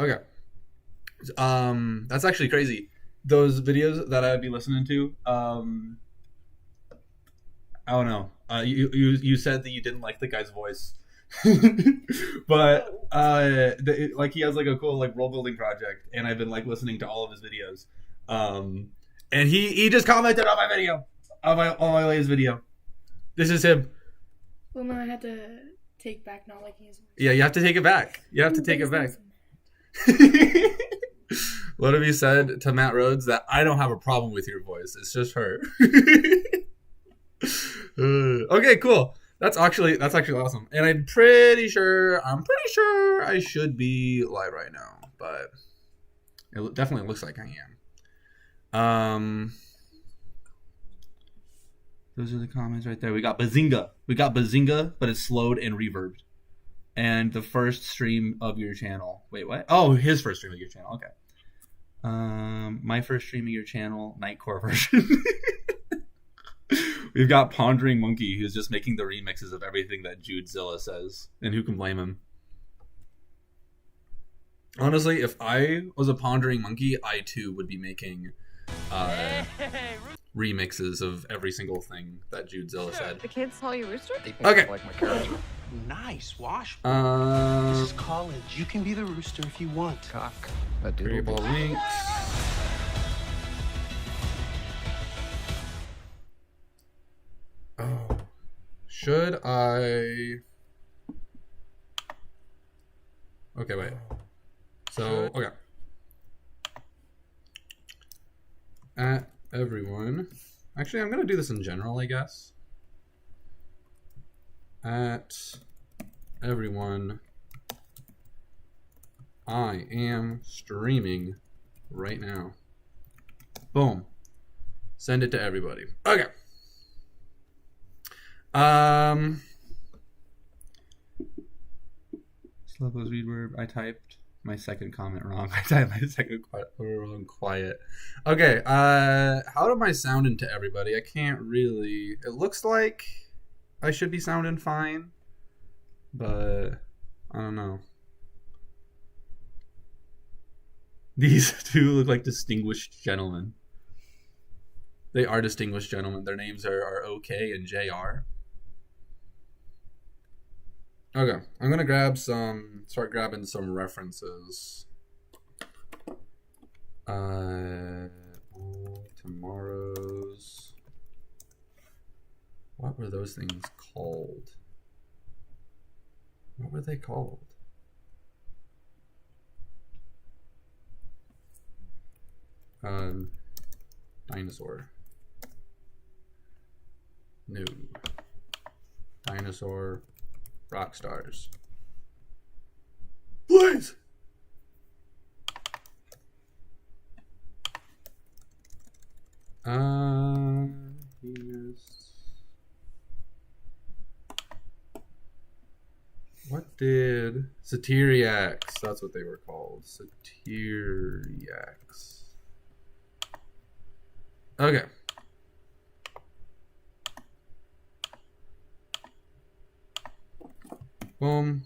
Okay. That's actually crazy. Those videos that I'd be listening to, I don't know. You said that you didn't like the guy's voice, but like he has like a cool like role building project, and I've been like listening to all of his videos. Um, and he just commented on my video, on my latest video. This is him. Well, no, I had to take back not liking his voice. Yeah, you have to take it back. You have to take it back. What have you said to Matt Rhodes? That I don't have a problem with your voice. It's just her. Okay, cool. That's actually awesome. And I'm pretty sure I should be live right now, but it definitely looks like I am. Those are the comments right there. We got Bazinga, but it's slowed and reverbed. And the first stream of your channel. Wait, what? Oh, his first stream of your channel. Okay. My first stream of your channel, Nightcore version. We've got Pondering Monkey, who's just making the remixes of everything that Judezilla says. And who can blame him? Honestly, if I was a Pondering Monkey, I too would be making remixes of every single thing that Judezilla said. The kids call you Rooster? Okay. Like my character. Nice, Wash. This is college. You can be the rooster if you want. Cock. Create ball links. Oh, should I? Okay, wait. So, okay. At everyone. Actually, I'm going to do this in general, I guess. At everyone. I am streaming right now. Boom. Send it to everybody. Okay. Slowpo's reverb. I typed my second comment wrong. I typed my second wrong quiet. Okay, how am I sounding to everybody? I can't really... It looks like I should be sounding fine, but I don't know. These two look like distinguished gentlemen. They are distinguished gentlemen. Their names are OK and JR. Okay, I'm gonna start grabbing some references. Tomorrow's. What were those things called? What were they called? Dinosaur. No. Dinosaur. Rock stars. Please. Yes. What did Satyriacs? That's what they were called. Satyriacs. Okay. Boom.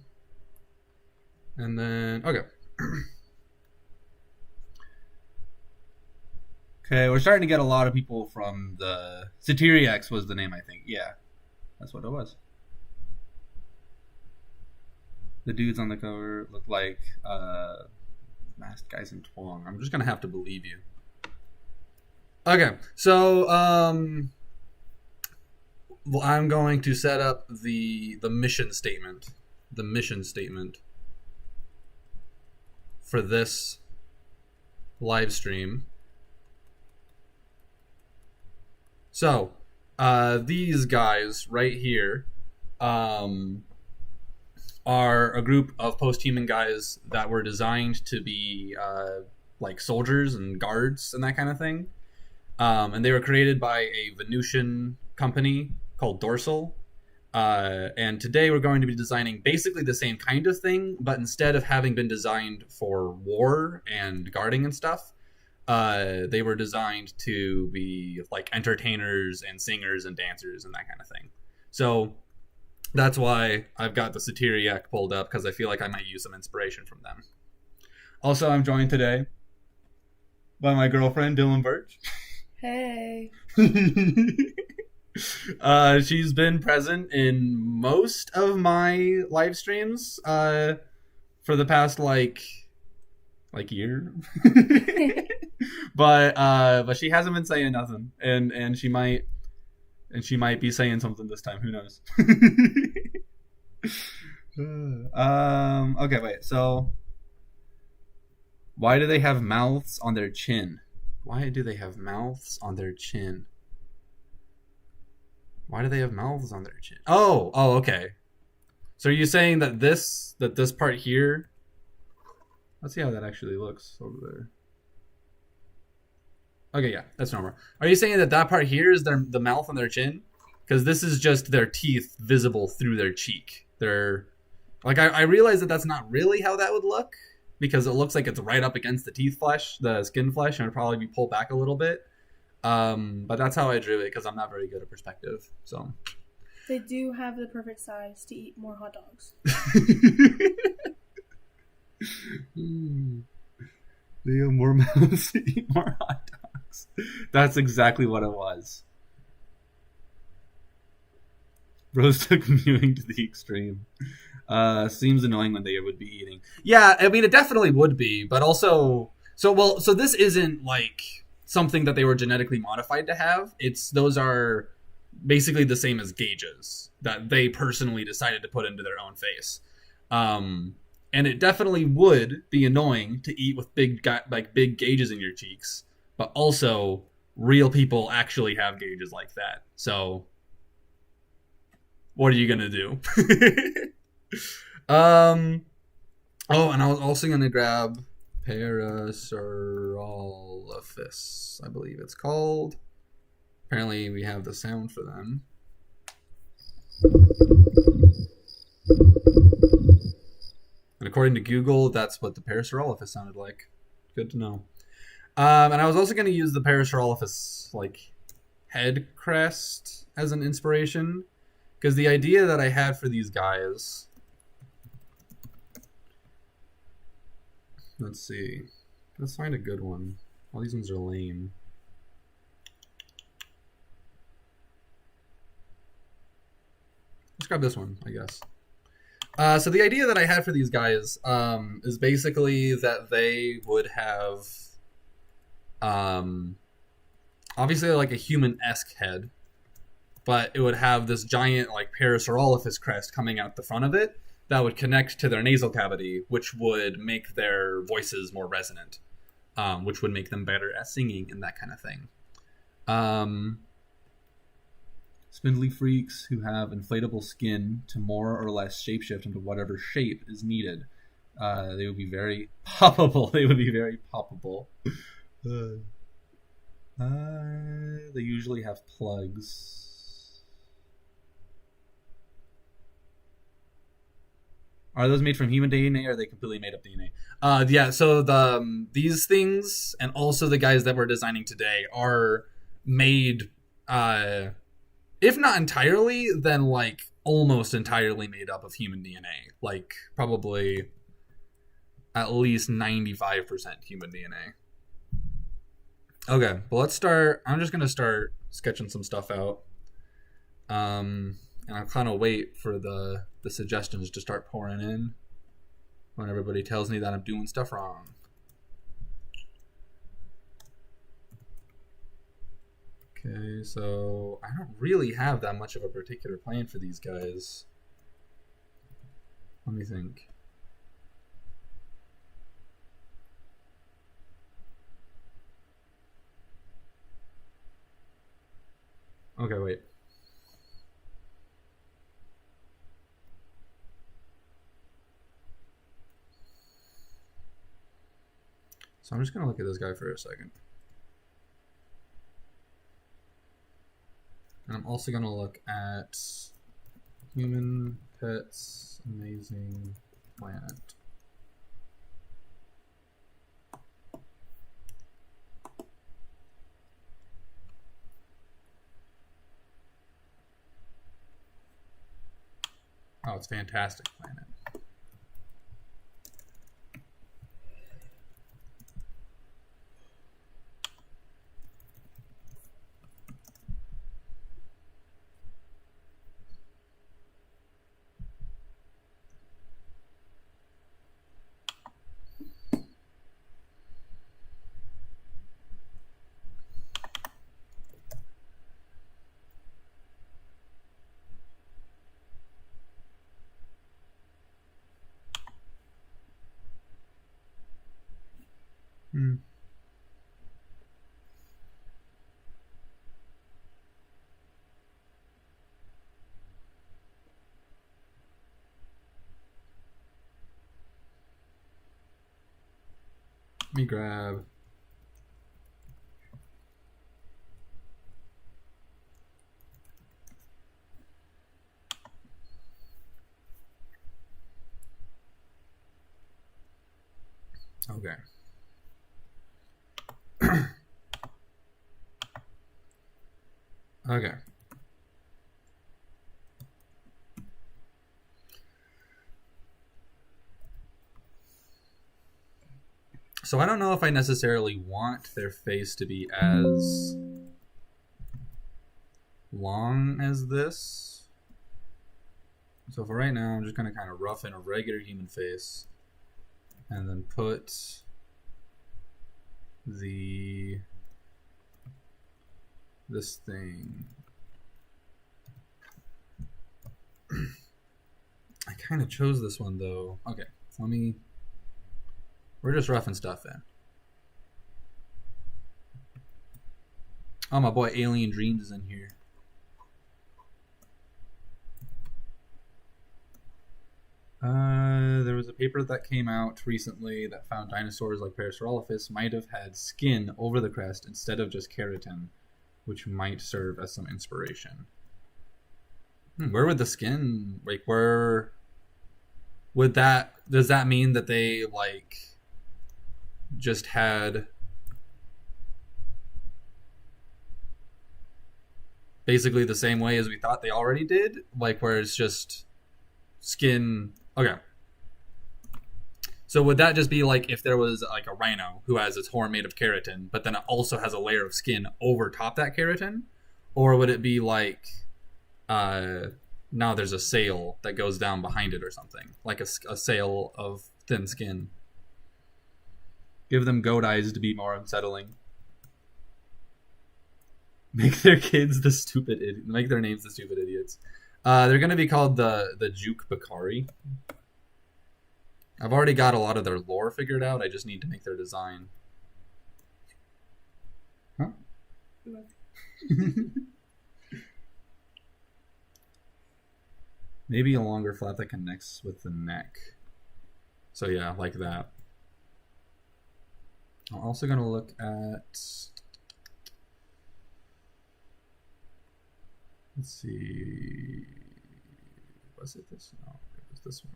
And then, okay. Okay, we're starting to get a lot of people from the... Satyriacs was the name, I think. Yeah, that's what it was. The dudes on the cover look like masked guys in Twong. I'm just going to have to believe you. Okay, so well, I'm going to set up the mission statement. The mission statement for this live stream. So, these guys right here are a group of post-human guys that were designed to be like soldiers and guards and that kind of thing. And they were created by a Venusian company called Dorsal. And today we're going to be designing basically the same kind of thing, but instead of having been designed for war and guarding and stuff, they were designed to be like entertainers and singers and dancers and that kind of thing. So that's why I've got the Satyriac pulled up, because I feel like I might use some inspiration from them. Also, I'm joined today by my girlfriend, Dylan Birch. Hey. She's been present in most of my live streams for the past like year. But she hasn't been saying nothing, and she might be saying something this time. Who knows? Okay, wait. So, why do they have mouths on their chin? Why do they have mouths on their chin? Why do they have mouths on their chin? Oh, okay. So are you saying that this part here? Let's see how that actually looks over there. Okay, yeah, that's normal. Are you saying that part here is the mouth on their chin? Because this is just their teeth visible through their cheek. They're like I realize that that's not really how that would look, because it looks like it's right up against the teeth flesh, the skin flesh, and it'd probably be pulled back a little bit. But that's how I drew it, because I'm not very good at perspective. So they do have the perfect size to eat more hot dogs. They have more mouths to eat more hot dogs. That's exactly what it was. Bros took mewing to the extreme. Seems annoying when they would be eating. Yeah, I mean, it definitely would be, but also... So this isn't, like, something that they were genetically modified to have. Those are basically the same as gauges that they personally decided to put into their own face. And it definitely would be annoying to eat with big gauges in your cheeks, but also real people actually have gauges like that. So what are you gonna do? Oh, and I was also gonna grab Parasaurolophus, I believe it's called. Apparently we have the sound for them. And according to Google, that's what the Parasaurolophus sounded like. Good to know. And I was also going to use the Parasaurolophus like head crest as an inspiration, because the idea that I had for these guys. Let's see. Let's find a good one. All these ones are lame. Let's grab this one, I guess. So the idea that I had for these guys is basically that they would have obviously like a human-esque head, but it would have this giant like Parasaurolophus crest coming out the front of it that would connect to their nasal cavity, which would make their voices more resonant, which would make them better at singing and that kind of thing. Spindly freaks who have inflatable skin to more or less shapeshift into whatever shape is needed. They would be very poppable. They usually have plugs. Are those made from human DNA, or are they completely made up DNA? Yeah, so these things, and also the guys that we're designing today, are made... if not entirely, then like almost entirely made up of human DNA. Like probably at least 95% human DNA. Okay, well let's start. I'm just gonna start sketching some stuff out. And I'll kind of wait for the suggestions to start pouring in when everybody tells me that I'm doing stuff wrong. Okay, so I don't really have that much of a particular plan for these guys. Let me think. Okay, wait. So I'm just going to look at this guy for a second. And I'm also going to look at Human Pets Amazing Planet. Oh, it's Fantastic Planet. Let me grab. Okay. Okay. So I don't know if I necessarily want their face to be as long as this. So for right now, I'm just going to kind of rough in a regular human face and then put this thing. I kind of chose this one though. Okay, so we're just roughing stuff in. Oh, my boy Alien Dreams is in here. There was a paper that came out recently that found dinosaurs like Parasaurolophus might have had skin over the crest instead of just keratin, which might serve as some inspiration. Where would the skin, like, where would that, does that mean that they, like, just had basically the same way as we thought they already did? Like, where it's just skin. Okay. So would that just be like if there was like a rhino who has its horn made of keratin, but then it also has a layer of skin over top that keratin? Or would it be like now there's a sail that goes down behind it or something? Like a sail of thin skin. Give them goat eyes to be more unsettling. Make their kids the stupid idiot. Make their names the stupid idiots. They're going to be called the Juke Bakari. I've already got a lot of their lore figured out. I just need to make their design. Huh? Maybe a longer flap that connects with the neck. So yeah, like that. I'm also going to look at... Let's see. Was it this? No, it was this one.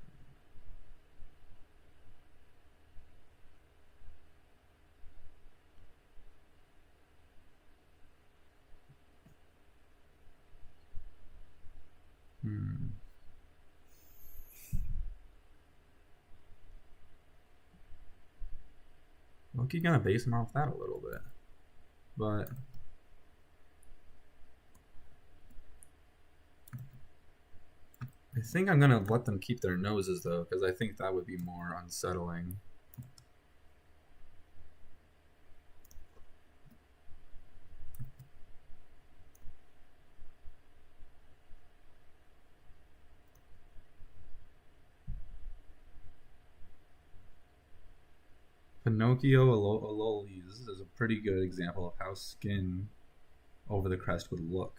Loki gonna base him off that a little bit, but I think I'm gonna let them keep their noses though, because I think that would be more unsettling. Pinocchio Alolis is a pretty good example of how skin over the crest would look.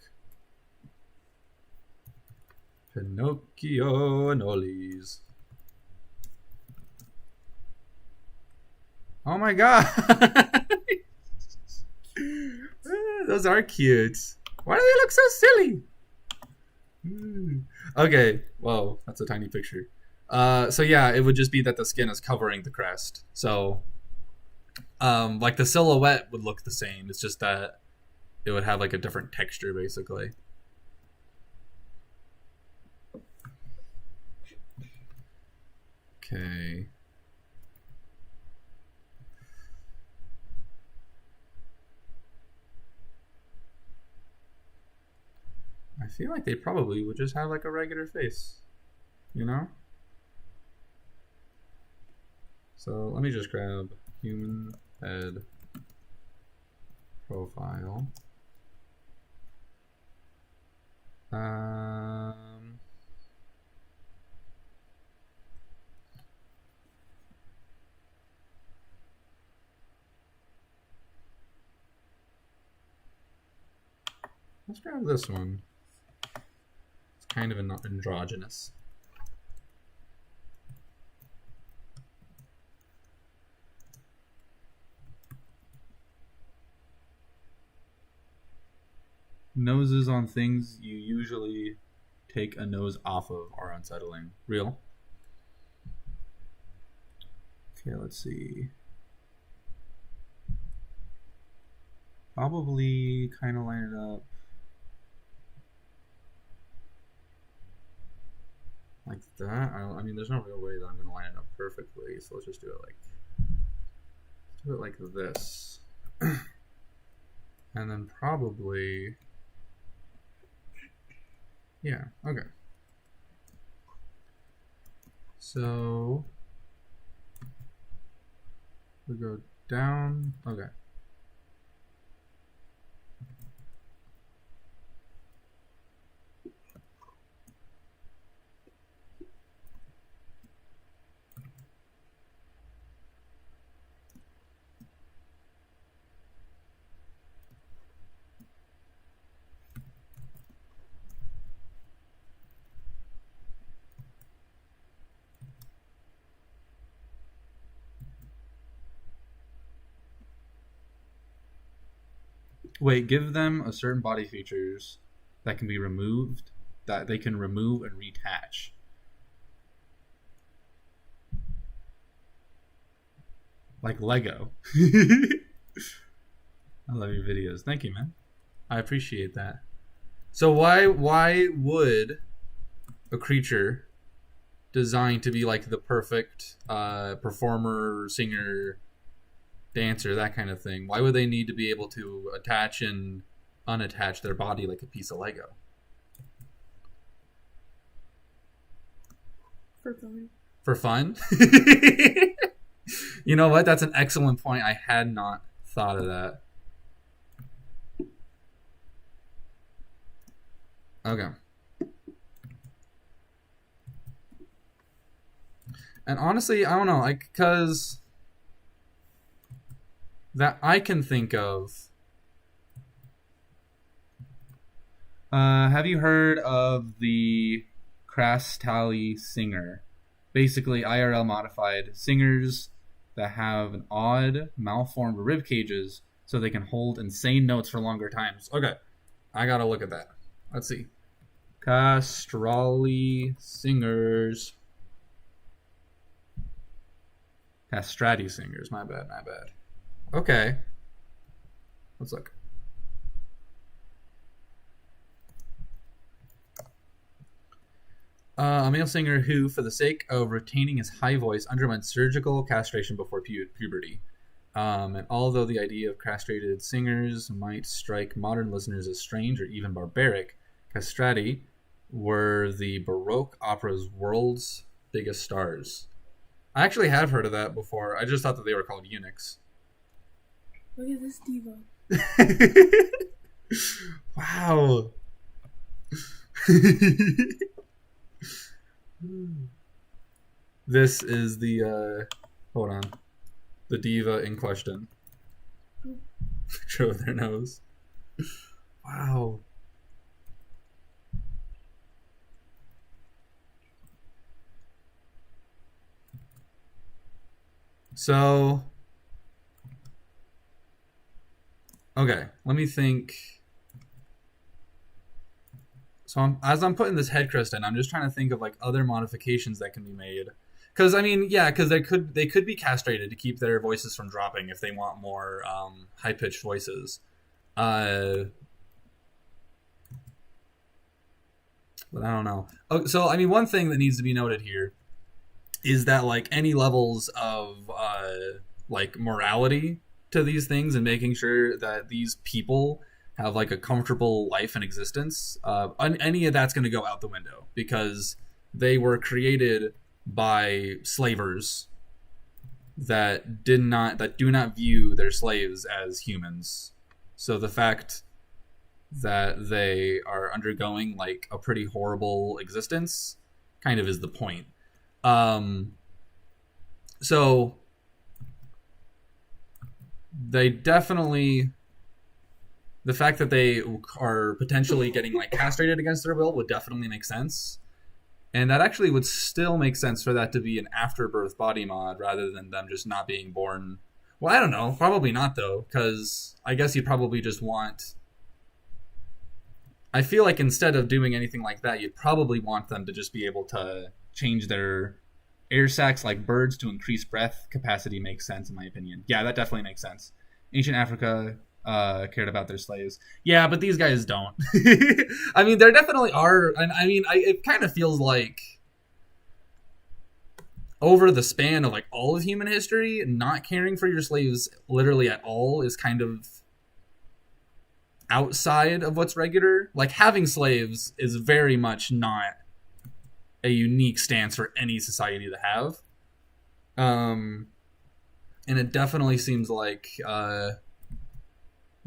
Pinocchio Anolis. Oh my god! Those are cute. Why do they look so silly? Okay, whoa, that's a tiny picture. So yeah, it would just be that the skin is covering the crest. So, like the silhouette would look the same. It's just that it would have like a different texture, basically. Okay. I feel like they probably would just have like a regular face, you know? So let me just grab human head profile. Let's grab this one. It's kind of androgynous. Noses on things you usually take a nose off of are unsettling. Real? Okay, let's see. Probably kind of line it up like that. I mean, there's no real way that I'm going to line it up perfectly, so let's just do it like this. And then probably, yeah, okay. So we go down, okay. Wait, give them a certain body features that can be removed, that they can remove and reattach. Like Lego. I love your videos. Thank you, man. I appreciate that. So why would a creature designed to be like the perfect performer, singer, dancer, that kind of thing, why would they need to be able to attach and unattach their body like a piece of Lego? For fun. For fun? You know what? That's an excellent point. I had not thought of that. Okay. And honestly, I don't know, like, because that I can think of. Have you heard of the Crastally singer? Basically, IRL modified singers that have an odd, malformed rib cages so they can hold insane notes for longer times. Okay, I gotta look at that. Let's see. Castrati singers. Castrati singers. My bad. Okay. Let's look. A male singer who, for the sake of retaining his high voice, underwent surgical castration before puberty. And although the idea of castrated singers might strike modern listeners as strange or even barbaric, castrati were the Baroque opera's world's biggest stars. I actually have heard of that before. I just thought that they were called eunuchs. Look at this diva. Wow. This is the hold on, the diva in question. Picture of their nose. Wow. So, okay, let me think. So as I'm putting this head crest in, I'm just trying to think of like other modifications that can be made. Because I mean, yeah, because they could be castrated to keep their voices from dropping if they want more high pitched voices. But I don't know. Oh, so I mean, one thing that needs to be noted here is that like any levels of like morality to these things and making sure that these people have like a comfortable life and existence, any of that's going to go out the window because they were created by slavers that do not view their slaves as humans. So the fact that they are undergoing like a pretty horrible existence kind of is the point. So they definitely the fact that they are potentially getting like castrated against their will would definitely make sense. And that actually would still make sense for that to be an afterbirth body mod rather than them just not being born. Well, I don't know. Probably not, though, because I guess you'd probably just want... I feel like instead of doing anything like that, you'd probably want them to just be able to change their air sacs like birds to increase breath capacity. Makes sense, in my opinion. Yeah, that definitely makes sense. Ancient Africa cared about their slaves. Yeah, but these guys don't. I mean, there definitely are. And I mean, it kind of feels like over the span of like all of human history, not caring for your slaves literally at all is kind of outside of what's regular. Like, having slaves is very much not a unique stance for any society to have. And it definitely seems like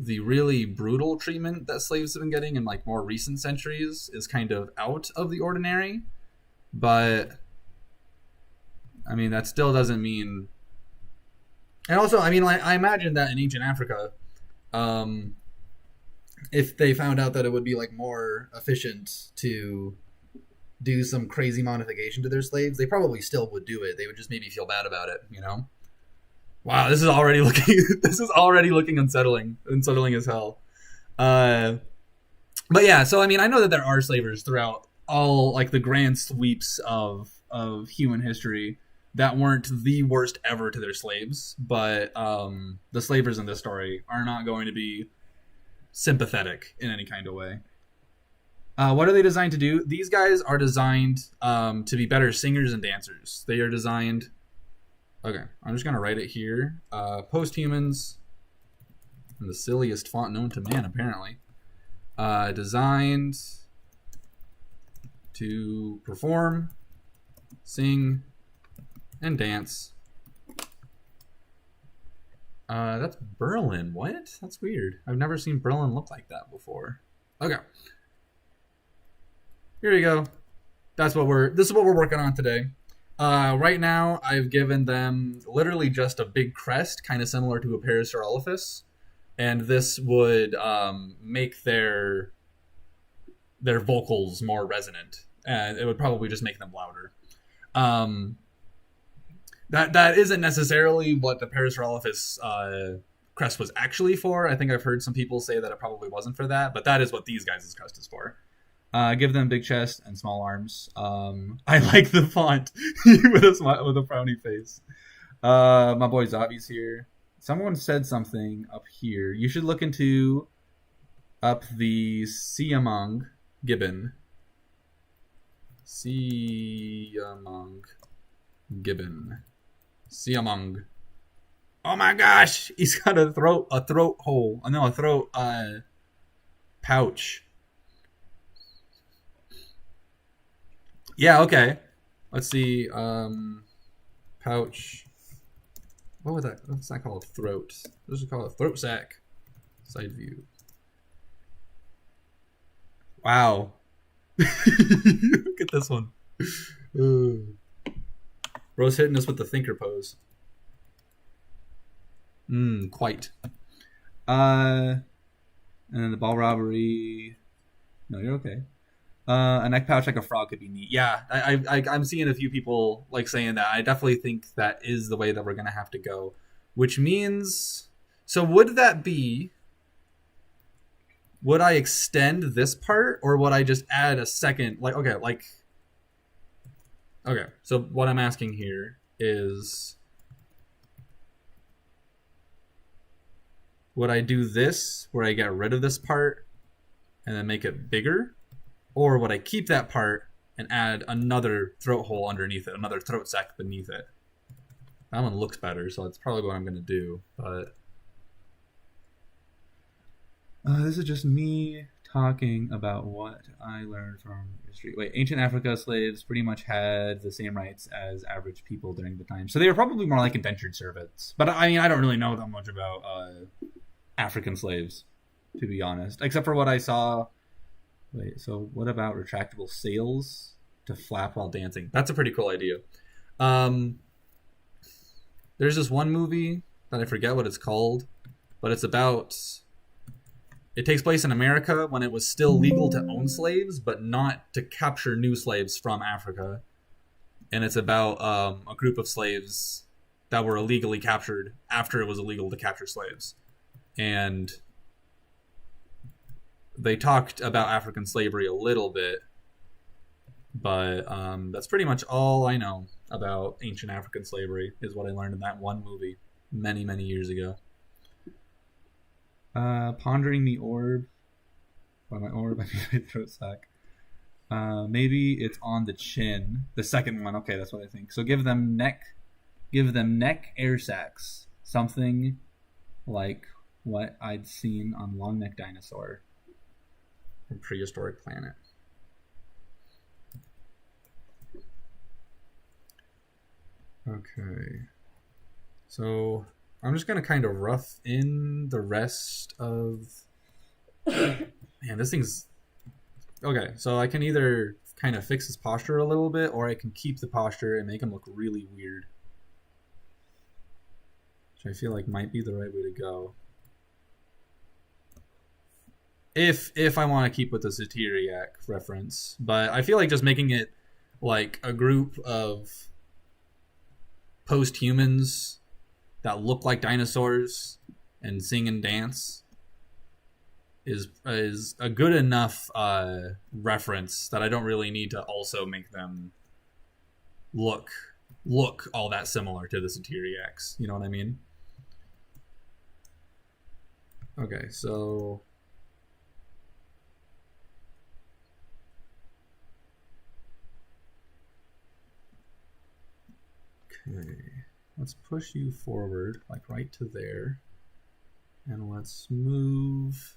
the really brutal treatment that slaves have been getting in like more recent centuries is kind of out of the ordinary. But I mean, that still doesn't mean... And also, I mean, like, I imagine that in ancient Africa, if they found out that it would be like more efficient to do some crazy modification to their slaves, they probably still would do it. They would just maybe feel bad about it, you know? Wow, this is already looking unsettling as hell. But yeah, so I mean, I know that there are slavers throughout all like the grand sweeps of human history that weren't the worst ever to their slaves, but the slavers in this story are not going to be sympathetic in any kind of way. What are they designed to do? These guys are designed to be better singers and dancers. They are designed... Okay, I'm just going to write it here. Post-humans, in the silliest font known to man, apparently. Designed to perform, sing, and dance. That's Berlin. What? That's weird. I've never seen Berlin look like that before. Okay. Here you go. This is what we're working on today. Right now, I've given them literally just a big crest, kind of similar to a Parasaurolophus, and this would make their vocals more resonant, and it would probably just make them louder. That isn't necessarily what the Parasaurolophus crest was actually for. I think I've heard some people say that it probably wasn't for that, but that is what these guys' crest is for. Give them big chest and small arms. I like the font with a frowny face. My boy Zabi's here. Someone said something up here. You should look into up the c.m.koseman. c.m.koseman. Oh my gosh, he's got a throat hole. No, a throat pouch. Yeah, okay. Let's see. Pouch. What's that called? Throat. This is called a throat sac. Side view. Wow. Look at this one. Bro's hitting us with the thinker pose. Quite. And then the ball robbery. No, you're okay. A neck pouch like a frog could be neat. Yeah, I'm seeing a few people like saying that. I definitely think that is the way that we're gonna have to go. Which means, so would that be? Would I extend this part, or would I just add a second? Okay. So what I'm asking here is, would I do this where I get rid of this part and then make it bigger? Or would I keep that part and add another throat hole underneath it, another throat sac beneath it? That one looks better, so that's probably what I'm going to do. But this is just me talking about what I learned from history. Wait, ancient Africa slaves pretty much had the same rights as average people during the time. So they were probably more like indentured servants. But I mean, I don't really know that much about African slaves, to be honest. Except for what I saw... Wait, so what about retractable sails to flap while dancing? That's a pretty cool idea. There's this one movie that I forget what it's called, but it's about It takes place in America when it was still legal to own slaves, but not to capture new slaves from Africa. And it's about a group of slaves that were illegally captured after it was illegal to capture slaves. And they talked about African slavery a little bit, but that's pretty much all I know about ancient African slavery, is what I learned in that one movie many, many years ago. Pondering the orb. By my orb, I mean my throat sack. Maybe it's on the chin. The second one. Okay, that's what I think. So give them neck air sacs. Something like what I'd seen on long neck dinosaur from prehistoric planet. Okay. So I'm just going to kind of rough in the rest of... Man, this thing's... Okay, so I can either kind of fix his posture a little bit, or I can keep the posture and make him look really weird. Which I feel like might be the right way to go. If I want to keep with the Satyriac reference. But I feel like just making it like a group of post-humans that look like dinosaurs and sing and dance is a good enough reference that I don't really need to also make them look all that similar to the Satyriacs. You know what I mean? Okay, so okay, let's push you forward, like right to there, and let's move.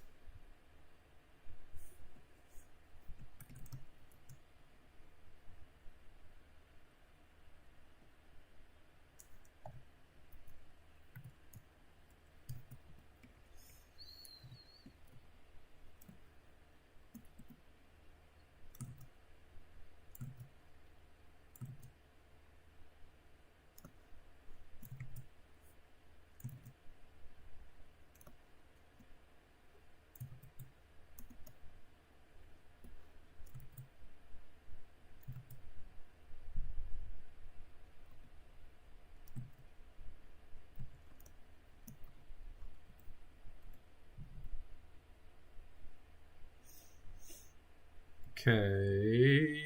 Okay.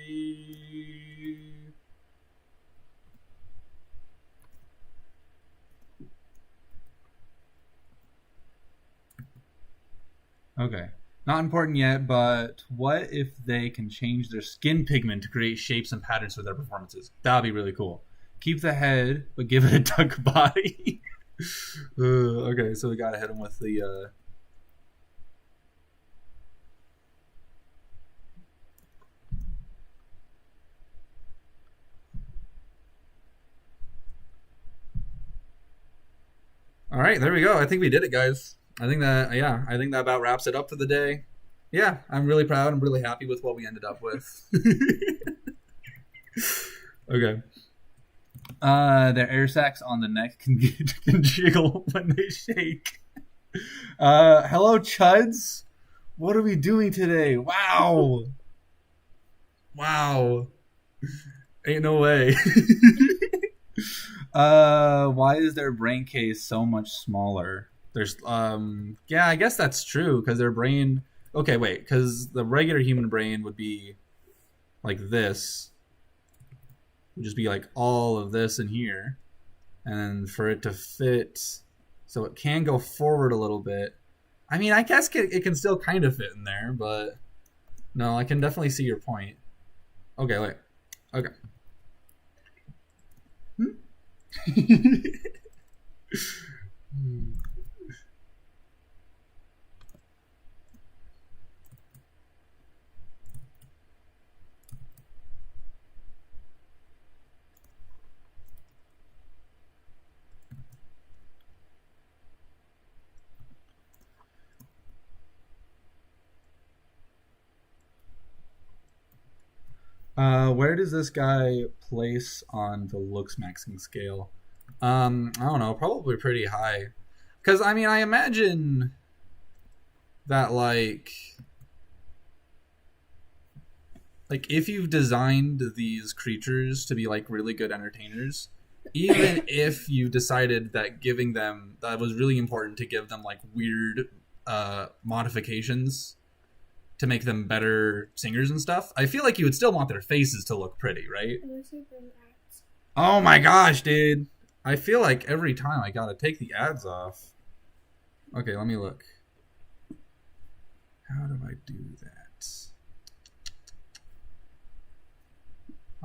Okay. Not important yet, but what if they can change their skin pigment to create shapes and patterns for their performances? That would be really cool. Keep the head, but give it a duck body. Okay, so we gotta hit him with the... All right, there we go. I think we did it, guys. I think that about wraps it up for the day. Yeah, I'm really proud. I'm really happy with what we ended up with. Okay. Their air sacs on the neck can jiggle when they shake. Hello, Chuds. What are we doing today? Wow. Ain't no way. Why is their brain case so much smaller? There's yeah, I guess that's true, because their brain... Okay, wait, because the regular human brain would be like this. It would just be like all of this in here. And for it to fit, so it can go forward a little bit. I mean, I guess it can still kind of fit in there, but no, I can definitely see your point. Okay, wait. Okay. Where does this guy place on the looks maxing scale? I don't know, probably pretty high. Because, I mean, I imagine that like if you've designed these creatures to be like really good entertainers, even if you decided that giving them that was really important to give them like weird modifications to make them better singers and stuff, I feel like you would still want their faces to look pretty, right? Oh my gosh, dude. I feel like every time I gotta take the ads off. Okay, let me look. How do I do that?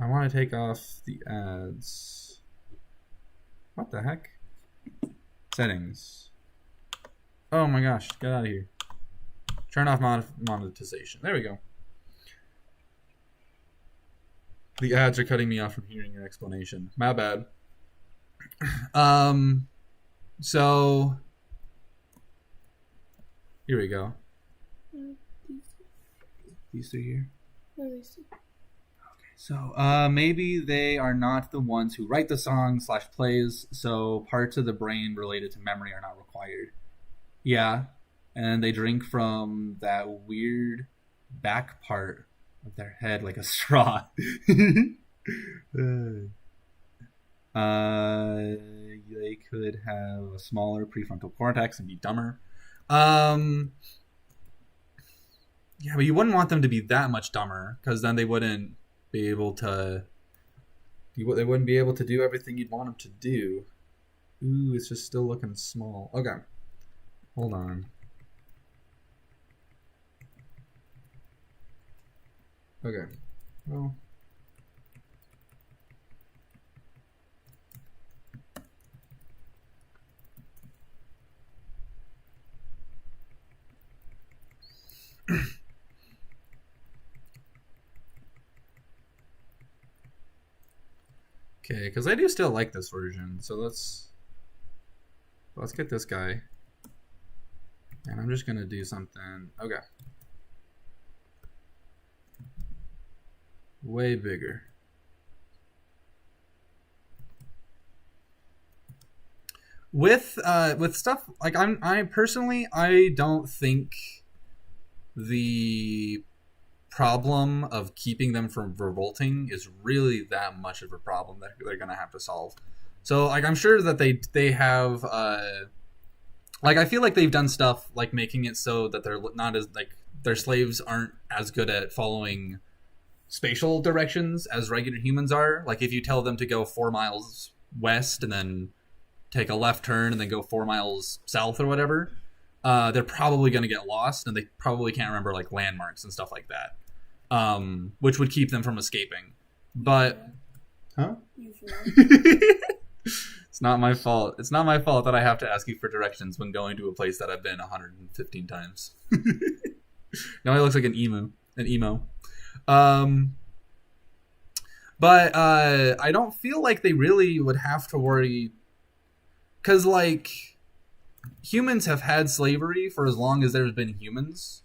I want to take off the ads. What the heck? Settings. Oh my gosh, get out of here. Turn off monetization. There we go. The ads are cutting me off from hearing your explanation. My bad. So here we go. These two here. So maybe they are not the ones who write the song / plays, so parts of the brain related to memory are not required. Yeah, and they drink from that weird back part of their head like a straw. They could have a smaller prefrontal cortex and be dumber. Yeah, but you wouldn't want them to be that much dumber, because then they wouldn't be able to. They wouldn't be able to do everything you'd want them to do. Ooh, it's just still looking small. Okay, hold on. Okay, well. Okay, because I do still like this version, so let's get this guy, and I'm just gonna do something. Okay, way bigger. With stuff like I personally don't think the problem of keeping them from revolting is really that much of a problem that they're gonna have to solve. So like I'm sure that they have like I feel like they've done stuff like making it so that they're not as like their slaves aren't as good at following spatial directions as regular humans are. Like if you tell them to go 4 miles west and then take a left turn and then go 4 miles south or whatever, they're probably going to get lost, and they probably can't remember like landmarks and stuff like that, which would keep them from escaping. But huh? It's not my fault. It's not my fault that I have to ask you for directions when going to a place that I've been 115 times. Now he looks like an emo. But I don't feel like they really would have to worry, because like humans have had slavery for as long as there's been humans,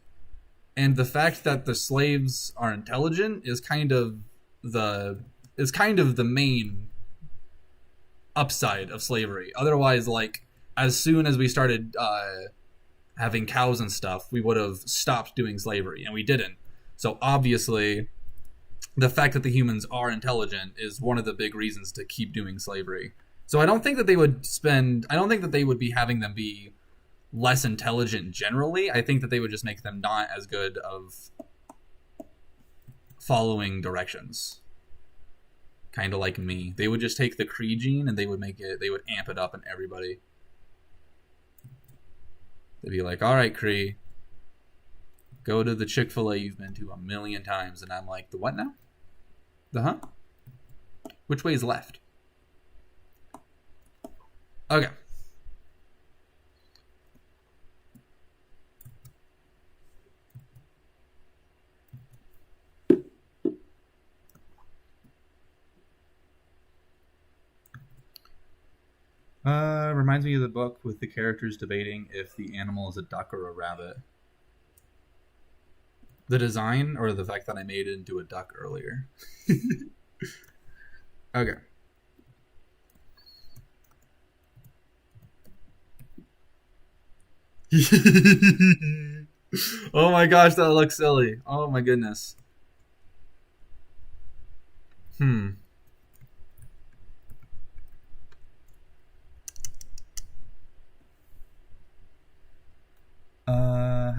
and the fact that the slaves are intelligent is kind of the main upside of slavery. Otherwise, like as soon as we started having cows and stuff, we would have stopped doing slavery, and we didn't. So obviously the fact that the humans are intelligent is one of the big reasons to keep doing slavery. So I don't think that they would be having them be less intelligent generally. I think that they would just make them not as good of following directions. Kind of like me. They would just take the Kree gene and they would amp it up in everybody. They'd be like, all right, Kree, go to the Chick-fil-A you've been to 1,000,000 times. And I'm like, the what now? The huh? Which way is left? Okay. Reminds me of the book with the characters debating if the animal is a duck or a rabbit. The design or the fact that I made it into a duck earlier? Okay. Oh my gosh, that looks silly. Oh my goodness.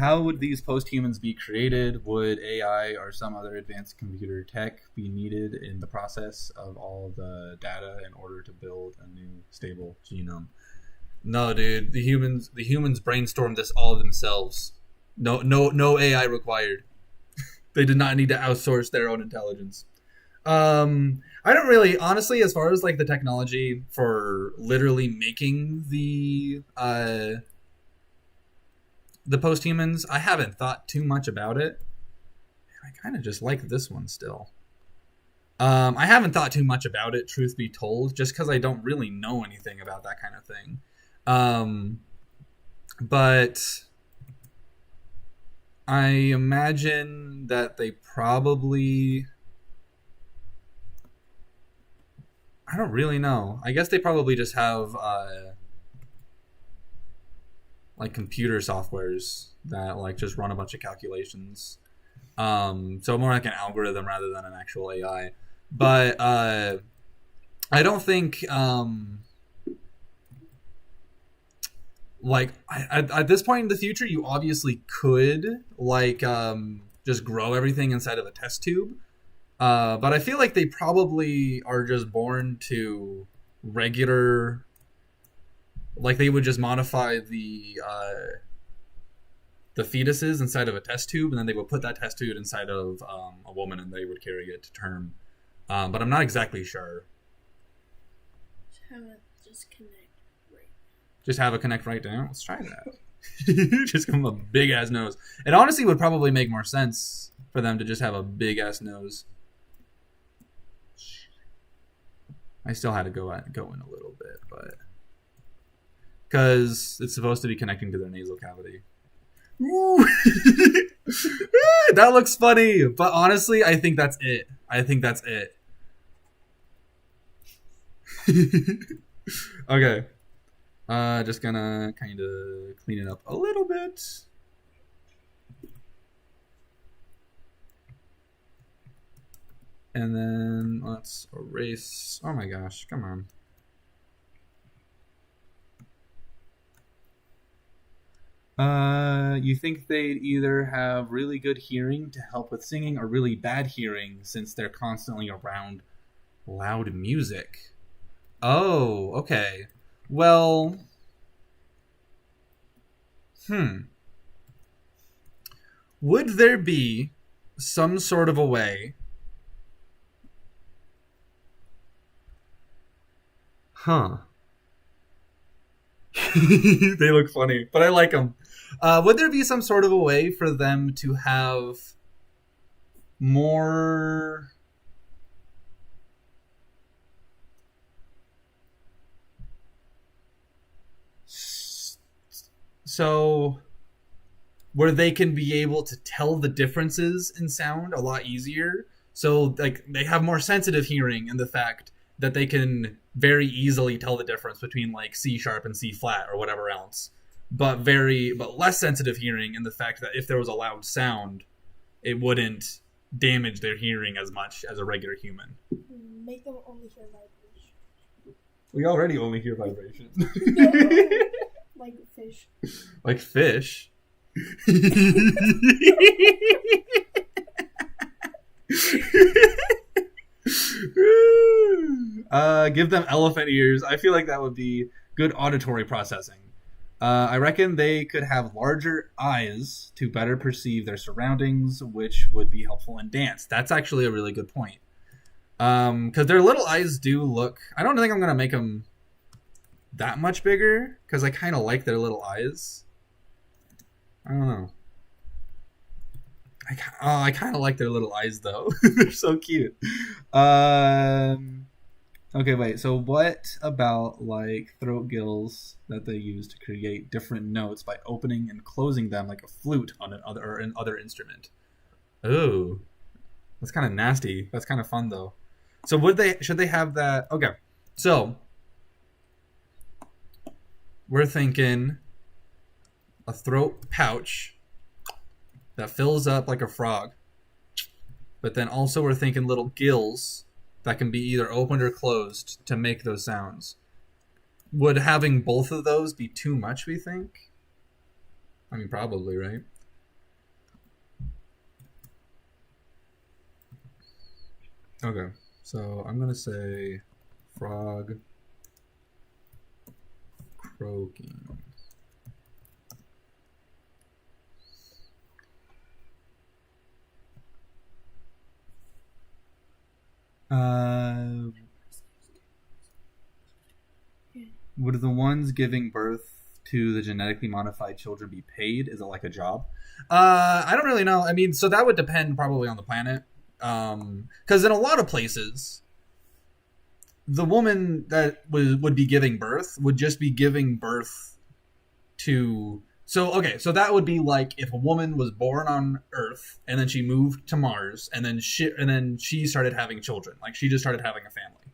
How would these post-humans be created? Would AI or some other advanced computer tech be needed in the process of all the data in order to build a new stable genome? No, dude. The humans brainstormed this all themselves. No AI required. They did not need to outsource their own intelligence. I don't really, honestly, as far as like the technology for literally making the post-humans, I haven't thought too much about it. I kind of just like this one still. I haven't thought too much about it, truth be told, just because I don't really know anything about that kind of thing. But I imagine that they probably... I don't really know. I guess they probably just have... like computer softwares that like just run a bunch of calculations. So more like an algorithm rather than an actual AI. But I don't think like at this point in the future, you obviously could like just grow everything inside of a test tube. But I feel like they probably are just born to regular. Like they would just modify the fetuses inside of a test tube, and then they would put that test tube inside of a woman, and they would carry it to term. But I'm not exactly sure. Just have a connect right now. Let's try that. Just give them a big ass nose. It honestly would probably make more sense for them to just have a big ass nose. I still had to go in a little bit, but. Because it's supposed to be connecting to their nasal cavity. Ooh. That looks funny. But honestly, I think that's it. Okay. Just gonna kind of clean it up a little bit. And then let's erase. Oh my gosh, come on. You think they'd either have really good hearing to help with singing or really bad hearing since they're constantly around loud music? Oh, okay. Well, would there be some sort of a way? They look funny, but I like them. Would there be some sort of a way for them to have more... So, where they can be able to tell the differences in sound a lot easier? So, like, they have more sensitive hearing in the fact that they can very easily tell the difference between like C sharp and C flat or whatever else, but less sensitive hearing in the fact that if there was a loud sound, it wouldn't damage their hearing as much as a regular human. Make them only hear vibration. We already only hear vibration. No, like fish. Like fish? Give them elephant ears. I feel like that would be good auditory processing. I reckon they could have larger eyes to better perceive their surroundings, which would be helpful in dance. That's actually a really good point. Because their little eyes do look... I don't think I'm going to make them that much bigger, because I kind of like their little eyes. I don't know. I kind of like their little eyes, though. They're so cute. Okay, wait. So what about, like, throat gills that they use to create different notes by opening and closing them like a flute on another instrument? Ooh. That's kind of nasty. That's kind of fun, though. So should they have that? Okay. So we're thinking a throat pouch that fills up like a frog. But then also we're thinking little gills that can be either opened or closed to make those sounds. Would having both of those be too much, we think? I mean, probably, right? Okay, so I'm going to say frog croaking. Would the ones giving birth to the genetically modified children be paid? Is it like a job? I don't really know. I mean, so that would depend probably on the planet. Because in a lot of places, the woman that would be giving birth would just be giving birth to... So that would be like if a woman was born on Earth and then she moved to Mars and then she started having children. Like she just started having a family.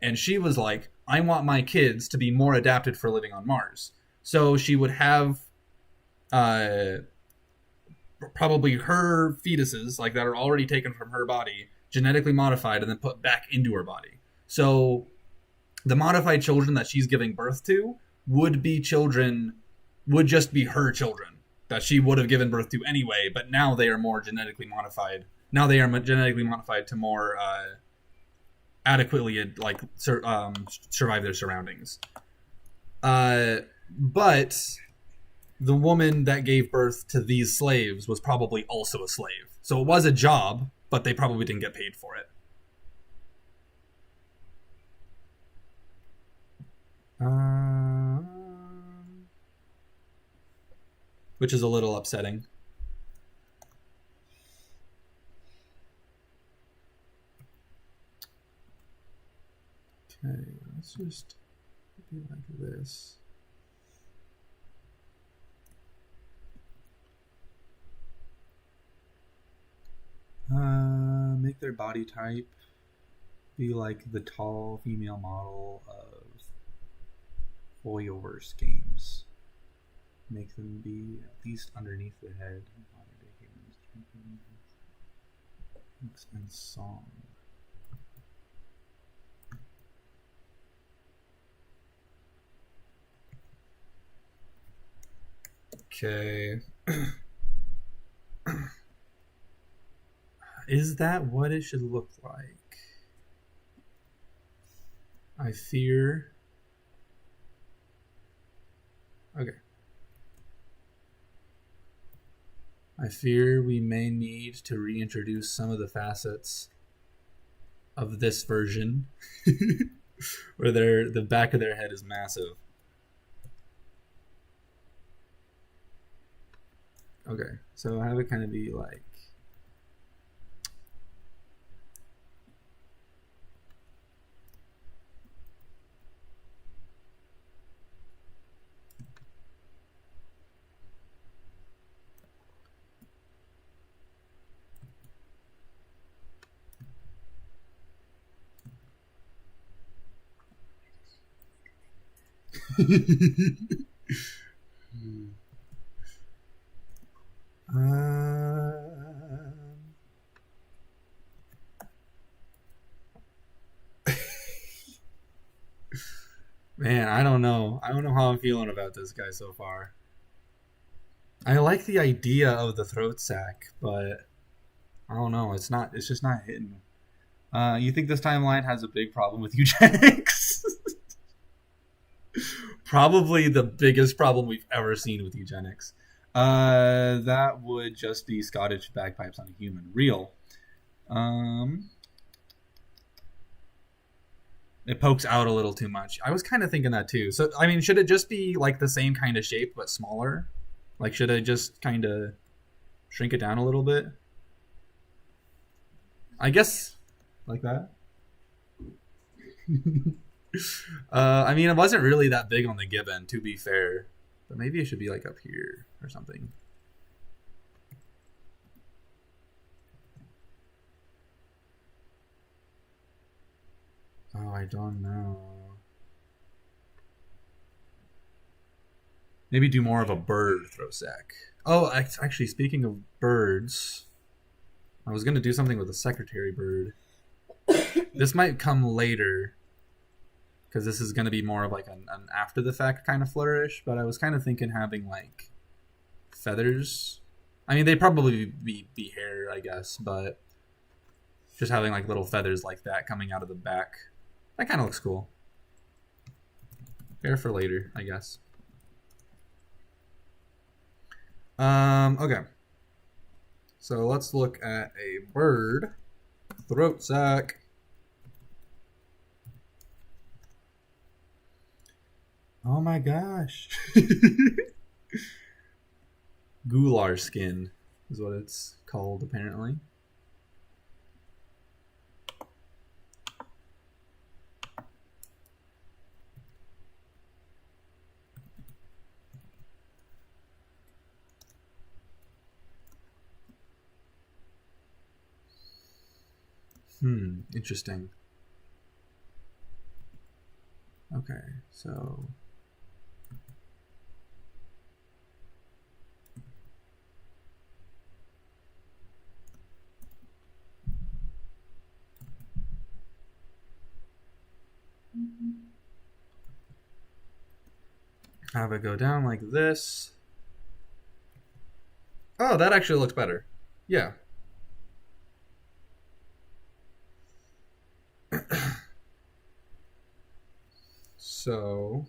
And she was like, I want my kids to be more adapted for living on Mars. So she would have probably her fetuses, like that are already taken from her body, genetically modified and then put back into her body. So the modified children that she's giving birth to would just be her children that she would have given birth to anyway, but now they are more genetically modified. Now they are genetically modified to more adequately like survive their surroundings. But the woman that gave birth to these slaves was probably also a slave. So it was a job, but they probably didn't get paid for it. Which is a little upsetting. Okay, let's just do like this. Make their body type be like the tall female model of Hoyoverse games. Make them be at least underneath the head. Looks and song. Okay. Is that what it should look like? I fear... Okay. I fear we may need to reintroduce some of the facets of this version where the back of their head is massive. Okay, so have it kind of be like... Man, I don't know. I don't know how I'm feeling about this guy so far. I like the idea of the throat sack, but I don't know. It's just not hitting. You think this timeline has a big problem with eugenics? Probably the biggest problem we've ever seen with eugenics. That would just be Scottish bagpipes on a human. Real. It pokes out a little too much. I was kind of thinking that too. So, I mean, should it just be like the same kind of shape but smaller? Like, should I just kind of shrink it down a little bit? I guess like that. I mean, it wasn't really that big on the gibbon, to be fair. But maybe it should be like up here or something. Oh, I don't know. Maybe do more of a bird throat sack. Oh, actually, speaking of birds, I was going to do something with a secretary bird. This might come later, because this is going to be more of like an after the fact kind of flourish, but I was kind of thinking having like feathers. I mean, they'd probably be hair, I guess, but just having like little feathers like that coming out of the back. That kind of looks cool. Hair for later, I guess. Okay. So let's look at a bird throat sack. Oh my gosh. Gular skin is what it's called, apparently. Interesting. Okay, so have it go down like this. Oh, that actually looks better. Yeah. So,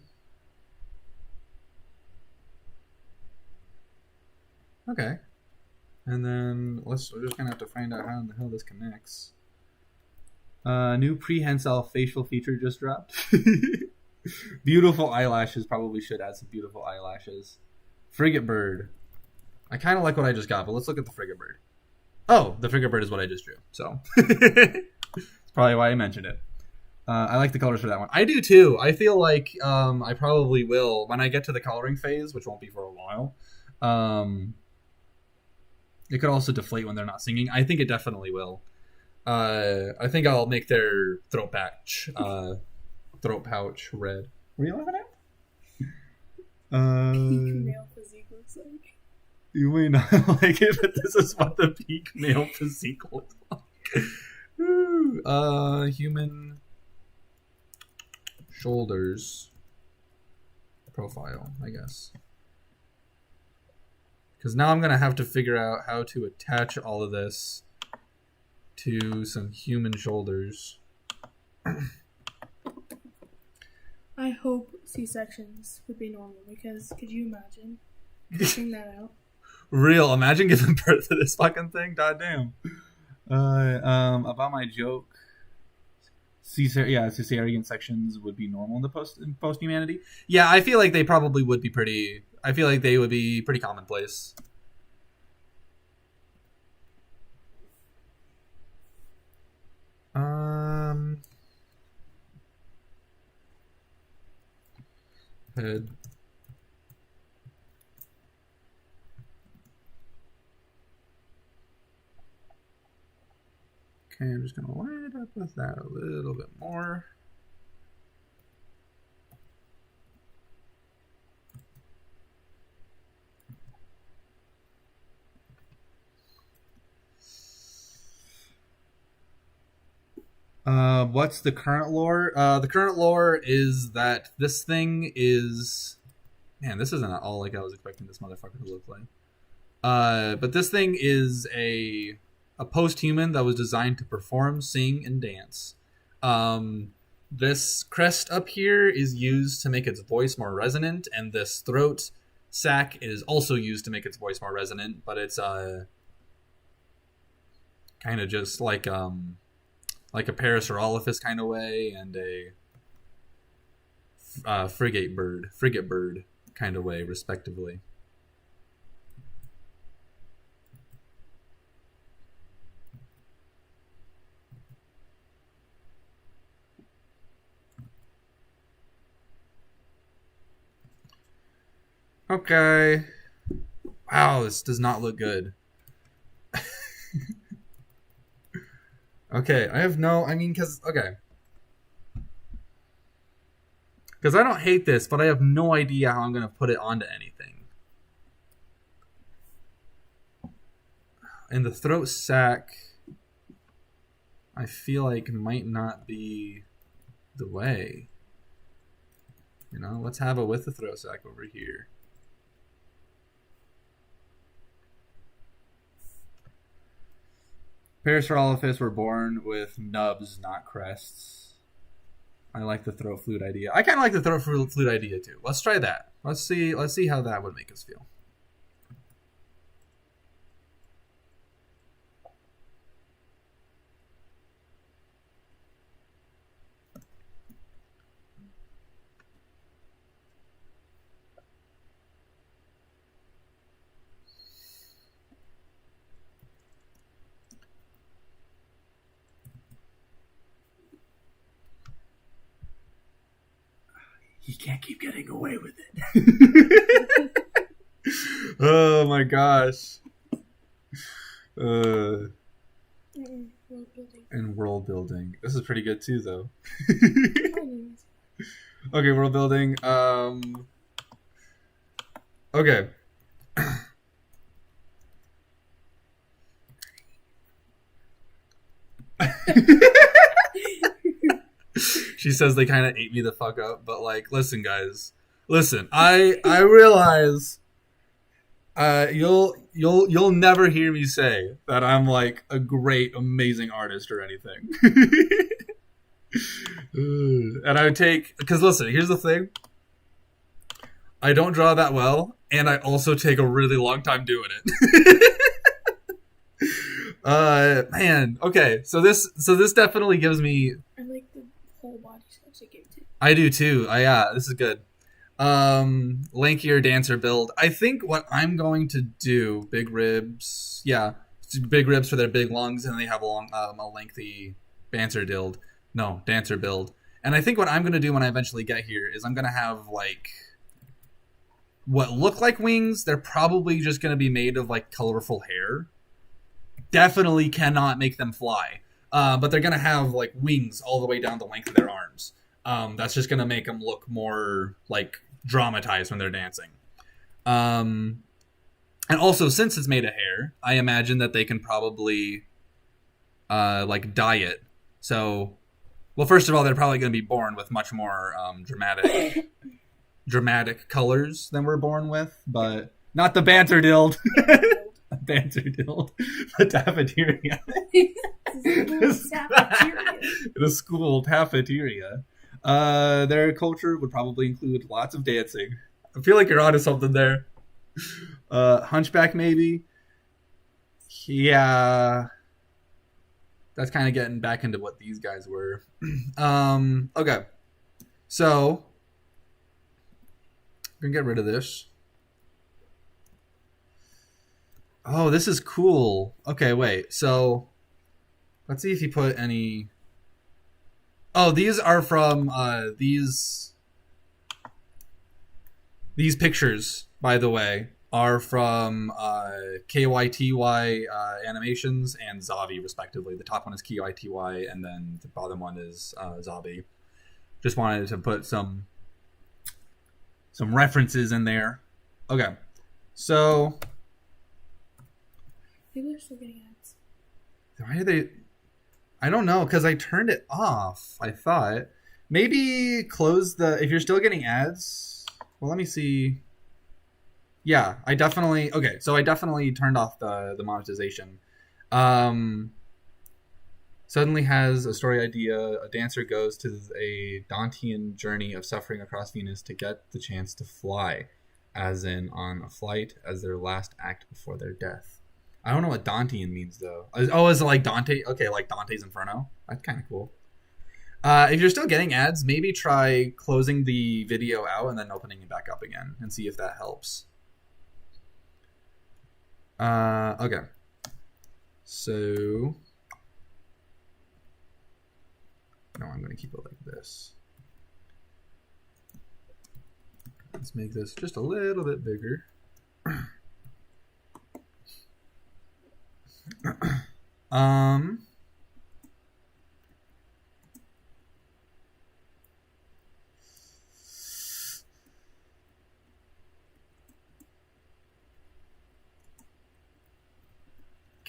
okay. And then we're just gonna have to find out how in the hell this connects. New prehensile facial feature just dropped. Beautiful eyelashes. Probably should add some beautiful eyelashes. Frigate bird. I kind of like what I just got, but let's look at the frigate bird. Oh, the frigate bird is what I just drew. So it's probably why I mentioned it. I like the colors for that one. I do too. I feel like I probably will when I get to the coloring phase, which won't be for a while. It could also deflate when they're not singing. I think it definitely will. I think I'll make their throat pouch red. Were you laughing at? Peak male physique looks like. You may not like it, but this is what the peak male physique looks like. Human shoulders profile, I guess. Because now I'm going to have to figure out how to attach all of this to some human shoulders. I hope C-sections would be normal, because could you imagine figuring that out? Real, imagine giving birth to this fucking thing. God damn. About my joke, cesarean sections would be normal in the post humanity. Yeah, I feel like they probably would be pretty. I feel like they would be pretty commonplace. Head. Okay, I'm just going to line it up with that a little bit more. What's the current lore? The current lore is that this thing is... Man, this isn't at all like I was expecting this motherfucker to look like. But this thing is a post-human that was designed to perform, sing, and dance. This crest up here is used to make its voice more resonant, and this throat sac is also used to make its voice more resonant, but it's kind of just like a Parasaurolophus kind of way, and a frigate bird kind of way, respectively. Okay. Wow, this does not look good. Okay, because Because I don't hate this, but I have no idea how I'm going to put it onto anything. And the throat sac, I feel like might not be the way. You know, let's have it with the throat sac over here. Parasaurolophus were born with nubs, not crests. I like the throat flute idea. I kind of like the throat flute idea too. Let's try that. Let's see how that would make us feel. He can't keep getting away with it. Oh my gosh. World building. And world building. This is pretty good too, though. Okay, world building. Okay. She says they kind of ate me the fuck up, but like, listen, guys, listen. I realize, you'll never hear me say that I'm like a great, amazing artist or anything. And I would take, because listen, here's the thing. I don't draw that well, and I also take a really long time doing it. Man, okay, so this definitely gives me. I like the whole body sketch they gave too. I do too. Yeah, this is good. Lankier dancer build. I think what I'm going to do, big ribs. Yeah, big ribs for their big lungs, and they have a lengthy dancer build. No, dancer build. And I think what I'm going to do when I eventually get here is I'm going to have like what look like wings. They're probably just going to be made of like colorful hair. Definitely cannot make them fly. But they're going to have like wings all the way down the length of their arms. That's just going to make them look more like dramatized when they're dancing. And also, since it's made of hair, I imagine that they can probably like dye it. So, well, first of all, they're probably going to be born with much more dramatic colors than we're born with, but not the banter dild. Banter dild. The cafeteria. The school cafeteria. Their culture would probably include lots of dancing. I feel like you're onto something there. Hunchback, maybe. Yeah. That's kind of getting back into what these guys were. Okay. So, we're going to get rid of this. Oh, this is cool. Okay, wait. So, let's see if he put any... Oh, these are from these pictures, by the way, are from KYTY Animations and Zavi, respectively. The top one is KYTY, and then the bottom one is Zavi. Just wanted to put some references in there. Okay, so People are still getting ads. why are they? I don't know, because I turned it off, I thought. Maybe close the... If you're still getting ads... Well, let me see. Yeah, I definitely... Okay, so I definitely turned off the monetization. Suddenly has a story idea. A dancer goes to a Dantean journey of suffering across Venus to get the chance to fly. As in on a flight as their last act before their death. I don't know what Dantean means, though. Oh, is it like Dante? Okay, like Dante's Inferno. That's kind of cool. If you're still getting ads, maybe try closing the video out and then opening it back up again and see if that helps. Okay. So... No, I'm going to keep it like this. Let's make this just a little bit bigger.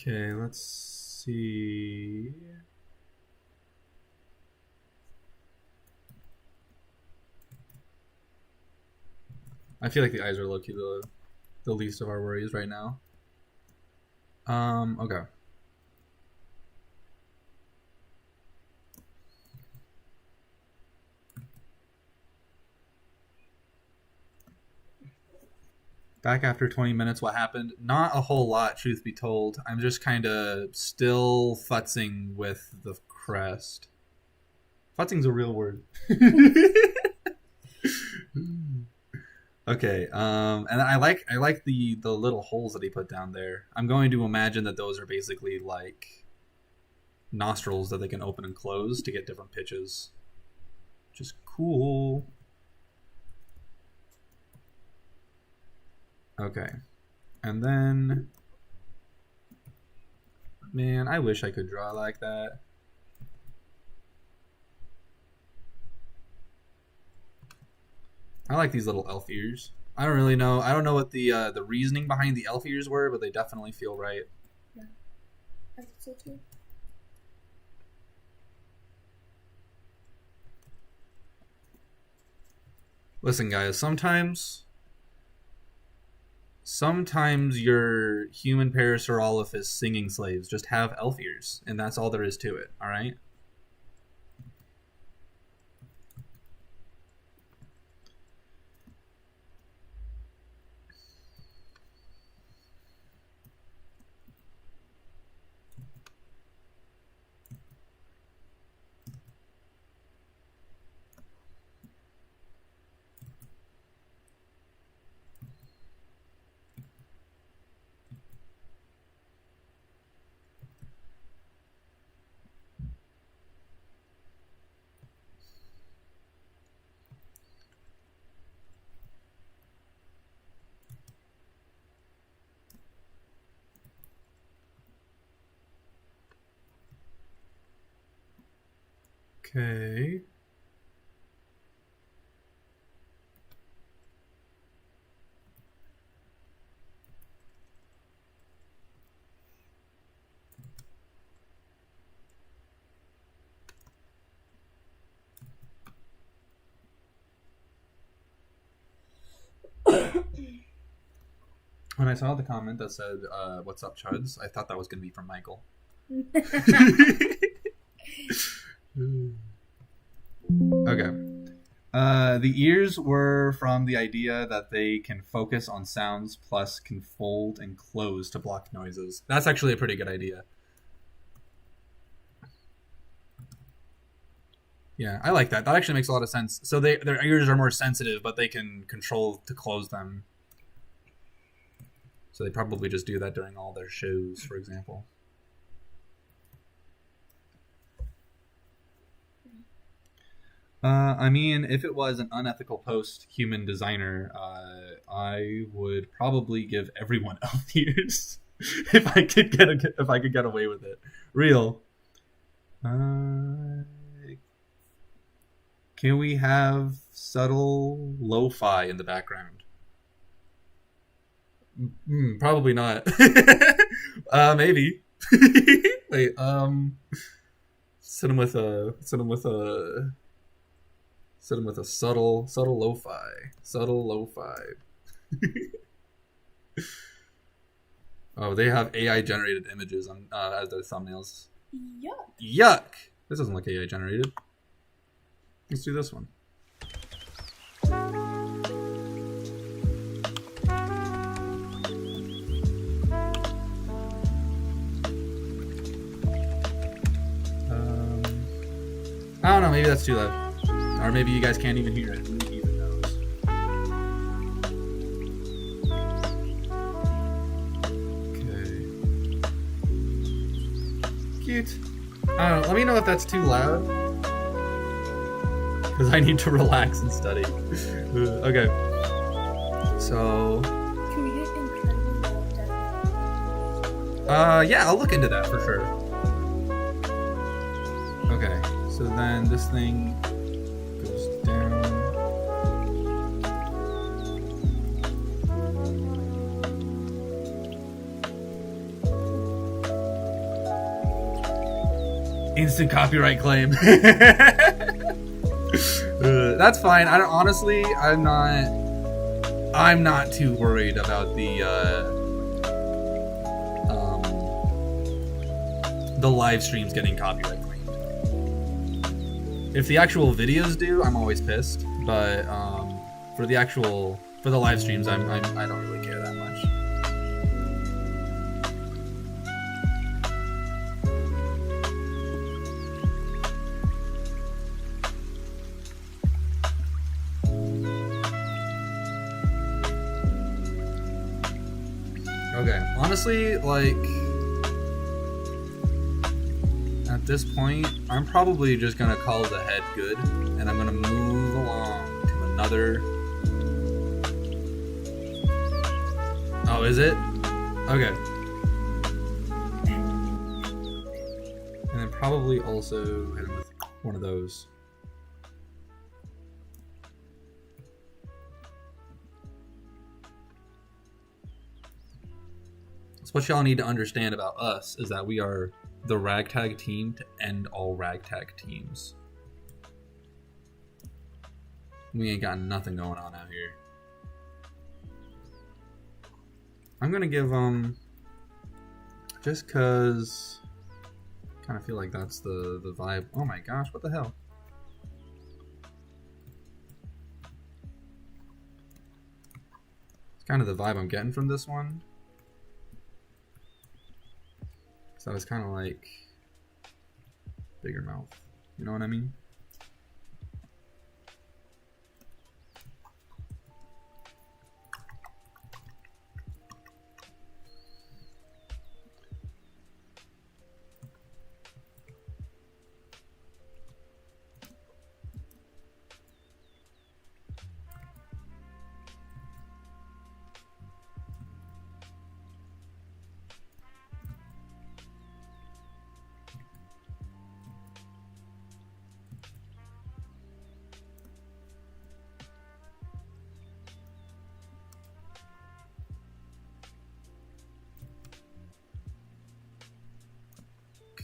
Okay, let's see. I feel like the eyes are low-key the least of our worries right now. Okay. Back after 20 minutes, what happened? Not a whole lot, truth be told. I'm just kind of still futzing with the crest. Futzing's a real word. Okay, and I like the little holes that he put down there. I'm going to imagine that those are basically like nostrils that they can open and close to get different pitches, which is cool. Okay, and then, man, I wish I could draw like that. I like these little elf ears. I don't really know. I don't know what the reasoning behind the elf ears were, but they definitely feel right. Yeah, I think so too. Listen, guys, sometimes your human Parasaurolophus singing slaves just have elf ears, and that's all there is to it, alright? Okay. When I saw the comment that said, "What's up, Chuds?" I thought that was going to be from Michael. Okay. The ears were from the idea that they can focus on sounds plus can fold and close to block noises. That's actually a pretty good idea. Yeah, I like that. That actually makes a lot of sense. So their ears are more sensitive, but they can control to close them. So they probably just do that during all their shows, for example. I mean, if it was an unethical post-human designer, I would probably give everyone elf ears if I could get away with it. Real. Can we have subtle lo-fi in the background? Probably not. Maybe. Wait. Sit him with a subtle lo-fi. Subtle lo-fi. Oh, they have AI generated images on as their thumbnails. Yuck! This doesn't look AI generated. Let's do this one. I don't know, maybe that's too loud. Or maybe you guys can't even hear it. Who even knows? Okay. Cute. I don't know, let me know if that's too loud. Because I need to relax and study. Okay. So... Can we get incredible depth? Yeah, I'll look into that for sure. Okay, so then this thing goes down. instant copyright claim. That's fine. I don't, honestly, I'm not too worried about the live streams getting copyright claimed. If the actual videos do, I'm always pissed. But for the live streams, I don't really care that much. Okay, honestly, like, at this point, I'm probably just gonna call the head good, and I'm gonna move along to another. Oh, is it? Okay. And then probably also hit him with one of those. So what y'all need to understand about us is that we are the ragtag team to end all ragtag teams. We ain't got nothing going on out here. I'm gonna give just cause I kind of feel like that's the vibe. Oh my gosh, what the hell? It's kind of the vibe I'm getting from this one. So it's kind of like bigger mouth. You know what I mean?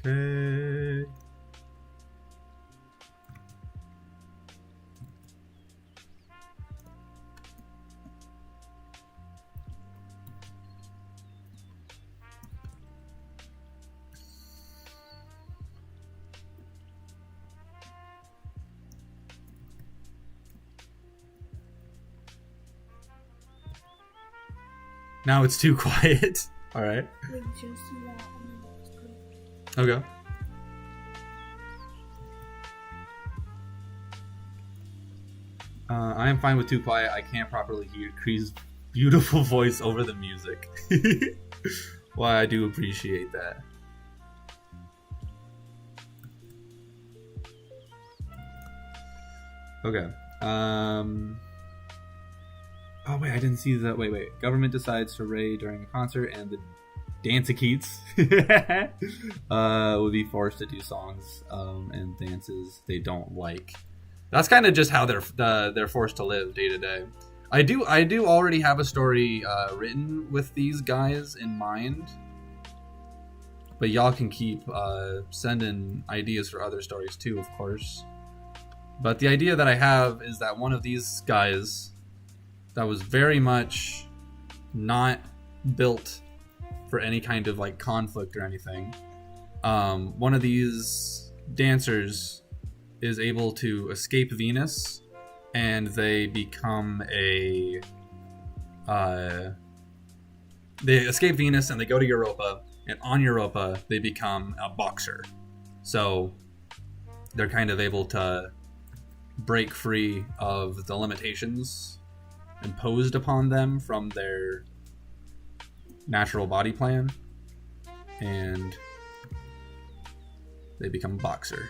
Okay. Now it's too quiet. All right. Wait, just do that and then it's perfect. Okay. I am fine with too quiet. I can't properly hear Kree's beautiful voice over the music. Why, I do appreciate that. Okay. Oh wait, I didn't see that. Wait. Government decides to raid during a concert, and the Dancekeets would be forced to do songs and dances they don't like. That's kind of just how they're forced to live day to day. I do already have a story written with these guys in mind, but y'all can keep sending ideas for other stories too, of course. But the idea that I have is that one of these guys that was very much not built for any kind of like conflict or anything. One of these dancers is able to escape Venus, and they become they escape Venus and they go to Europa, and on Europa they become a boxer. So they're kind of able to break free of the limitations imposed upon them from their natural body plan, and they become a boxer.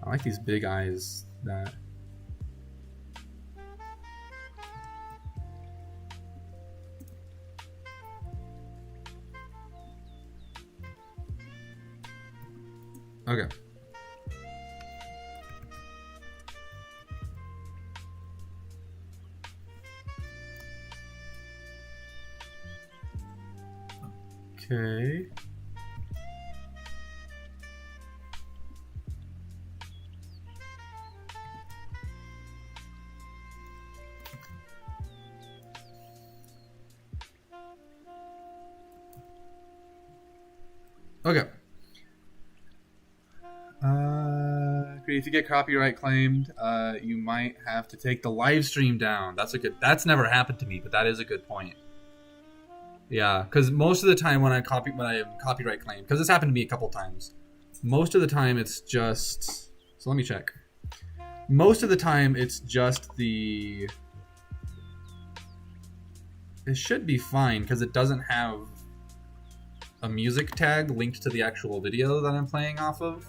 I like these big eyes that... Okay. Okay. Okay. If you get copyright claimed, you might have to take the live stream down. That's never happened to me, but that is a good point. Yeah, because most of the time when I am copyright claimed, because this happened to me a couple times, most of the time it's just. So let me check. Most of the time it's just the. It should be fine because it doesn't have a music tag linked to the actual video that I'm playing off of,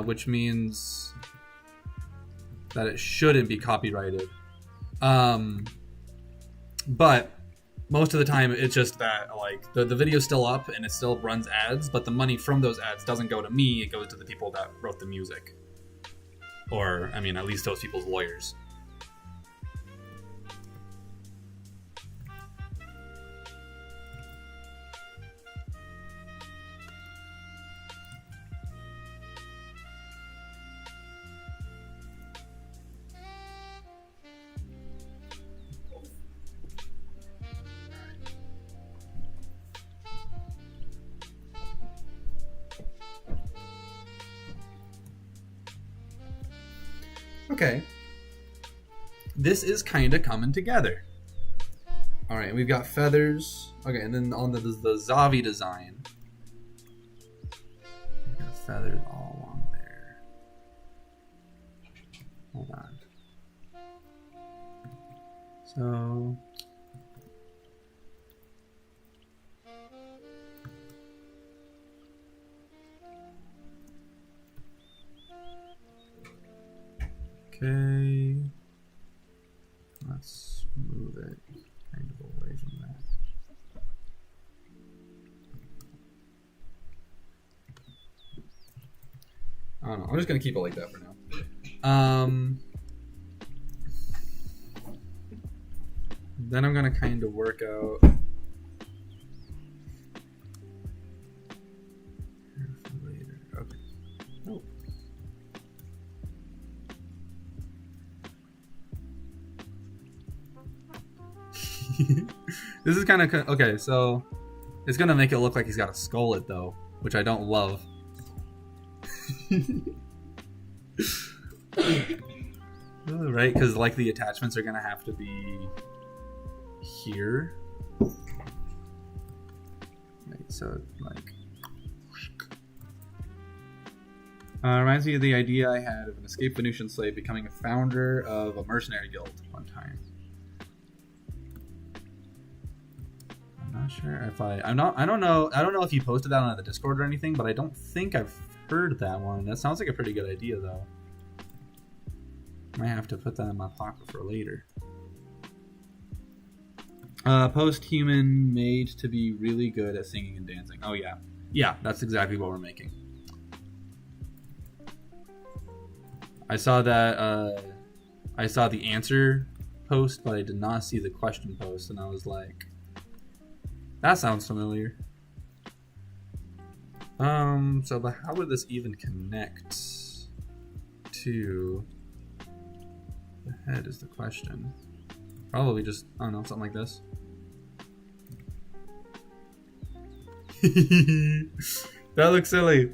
which means that it shouldn't be copyrighted. But most of the time it's just that like the video's still up and it still runs ads, but the money from those ads doesn't go to me, it goes to the people that wrote the music. Or, I mean, at least those people's lawyers. Okay. This is kind of coming together. All right, we've got feathers. Okay, and then on the Zavi design, we've got feathers all along there. Hold on. So. Okay, let's move it kind of away from that. I don't know. I'm just gonna keep it like that for now. Then I'm gonna kind of work out. Okay. Oh. This is kind of okay. So it's gonna make it look like he's got a skullet though, which I don't love. Right, because like the attachments are gonna have to be here. Right, so like reminds me of the idea I had of an escaped Venusian slave becoming a founder of a mercenary guild one time. Not sure if I don't know if you posted that on the Discord or anything, but I don't think I've heard that one. That sounds like a pretty good idea though. Might have to put that in my pocket for later. Post-human made to be really good at singing and dancing. Oh yeah. Yeah, that's exactly what we're making. I saw that I saw the answer post, but I did not see the question post, and I was like, that sounds familiar. But how would this even connect to the head is the question. Probably just, I don't know, something like this. That looks silly.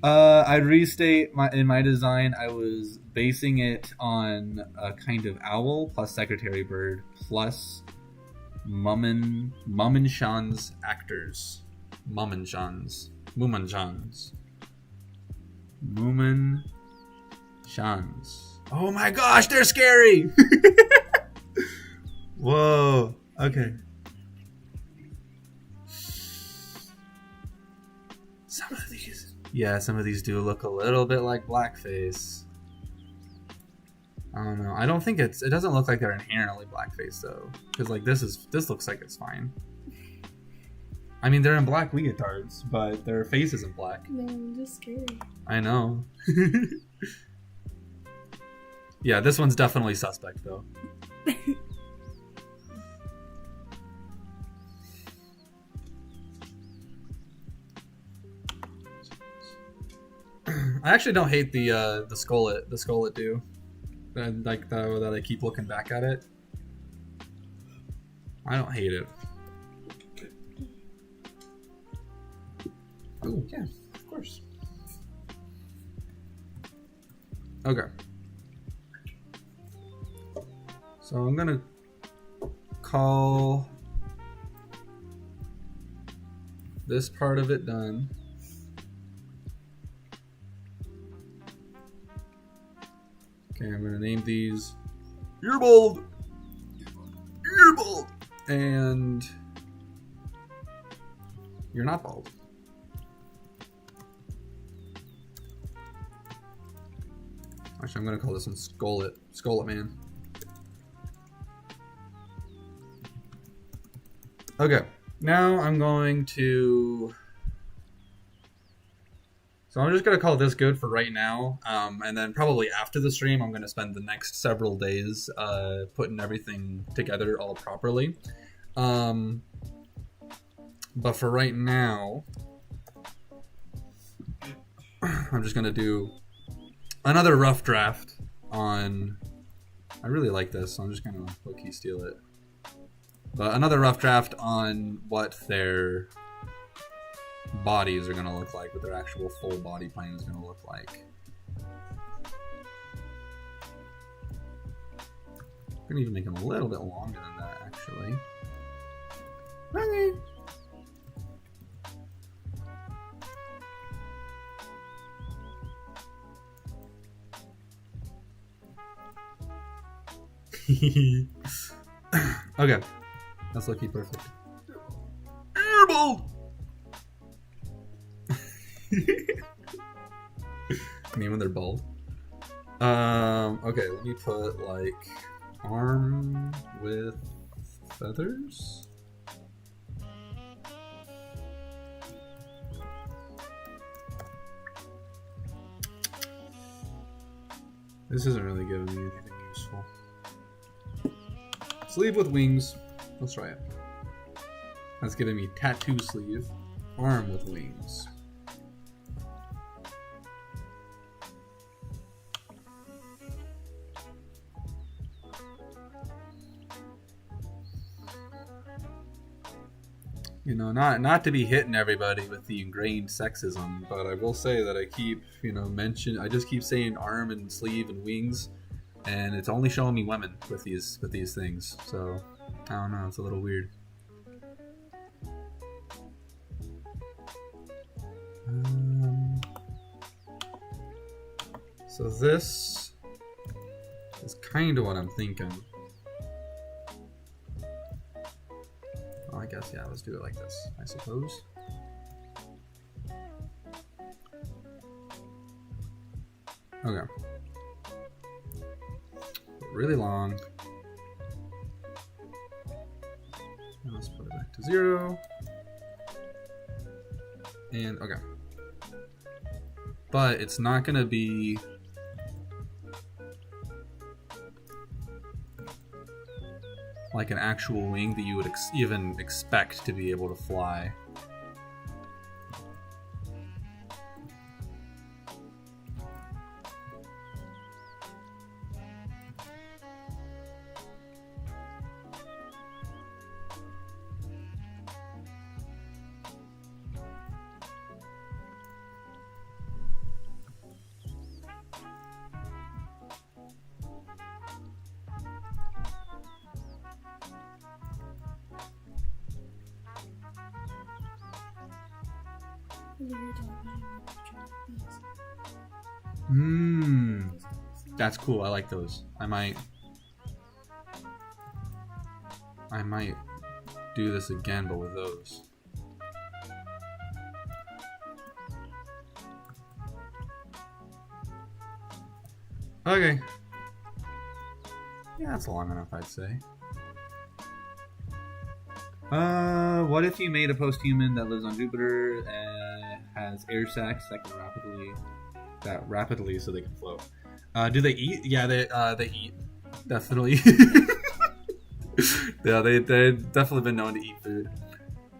I'd restate in my design, I was basing it on a kind of owl plus secretary bird plus Mummenschan's actors. Mummenschans. Oh my gosh, they're scary! Whoa. Okay. Some of these do look a little bit like blackface. I don't know. I don't think it doesn't look like they're inherently blackface though, because like this looks like it's fine. I mean, they're in black leotards, but their face isn't black. No, just scary. I know. Yeah, this one's definitely suspect though. I actually don't hate the skullet do. Like that I keep looking back at it. I don't hate it. Oh yeah, of course. Okay. So I'm gonna call this part of it done. Okay, I'm gonna name these You're Bald, and You're Not Bald. Actually, I'm gonna call this one Skullet Man. Okay, now I'm going to... So I'm just going to call this good for right now, and then probably after the stream, I'm going to spend the next several days putting everything together all properly. But for right now, I'm just going to do another rough draft on... I really like this, so I'm just going to low-key steal it. But another rough draft on what their bodies are going to look like, what their actual full body plan is going to look like. I'm going to even make them a little bit longer than that, actually. Okay. Okay. That's lucky perfect. Airball! I mean when they're bald. Okay, let me put like arm with feathers. This isn't really giving me anything useful. Sleeve with wings. Let's try it. That's giving me tattoo sleeve. Arm with wings. You know, not to be hitting everybody with the ingrained sexism, but I will say that I keep, I just keep saying arm and sleeve and wings, and it's only showing me women with these things. So I don't know, it's a little weird. So this is kind of what I'm thinking. Well, I guess, yeah, let's do it like this, I suppose. Okay. Really long. And let's put it back to 0. And, okay. But it's not going to be... like an actual wing that you would even expect to be able to fly. That's cool. I like those. I might do this again, but with those. Okay. Yeah, that's long enough, I'd say. What if you made a post-human that lives on Jupiter and has air sacs that can rapidly so they can float? Do they eat? Yeah, they eat. Definitely. Yeah, they've definitely been known to eat food.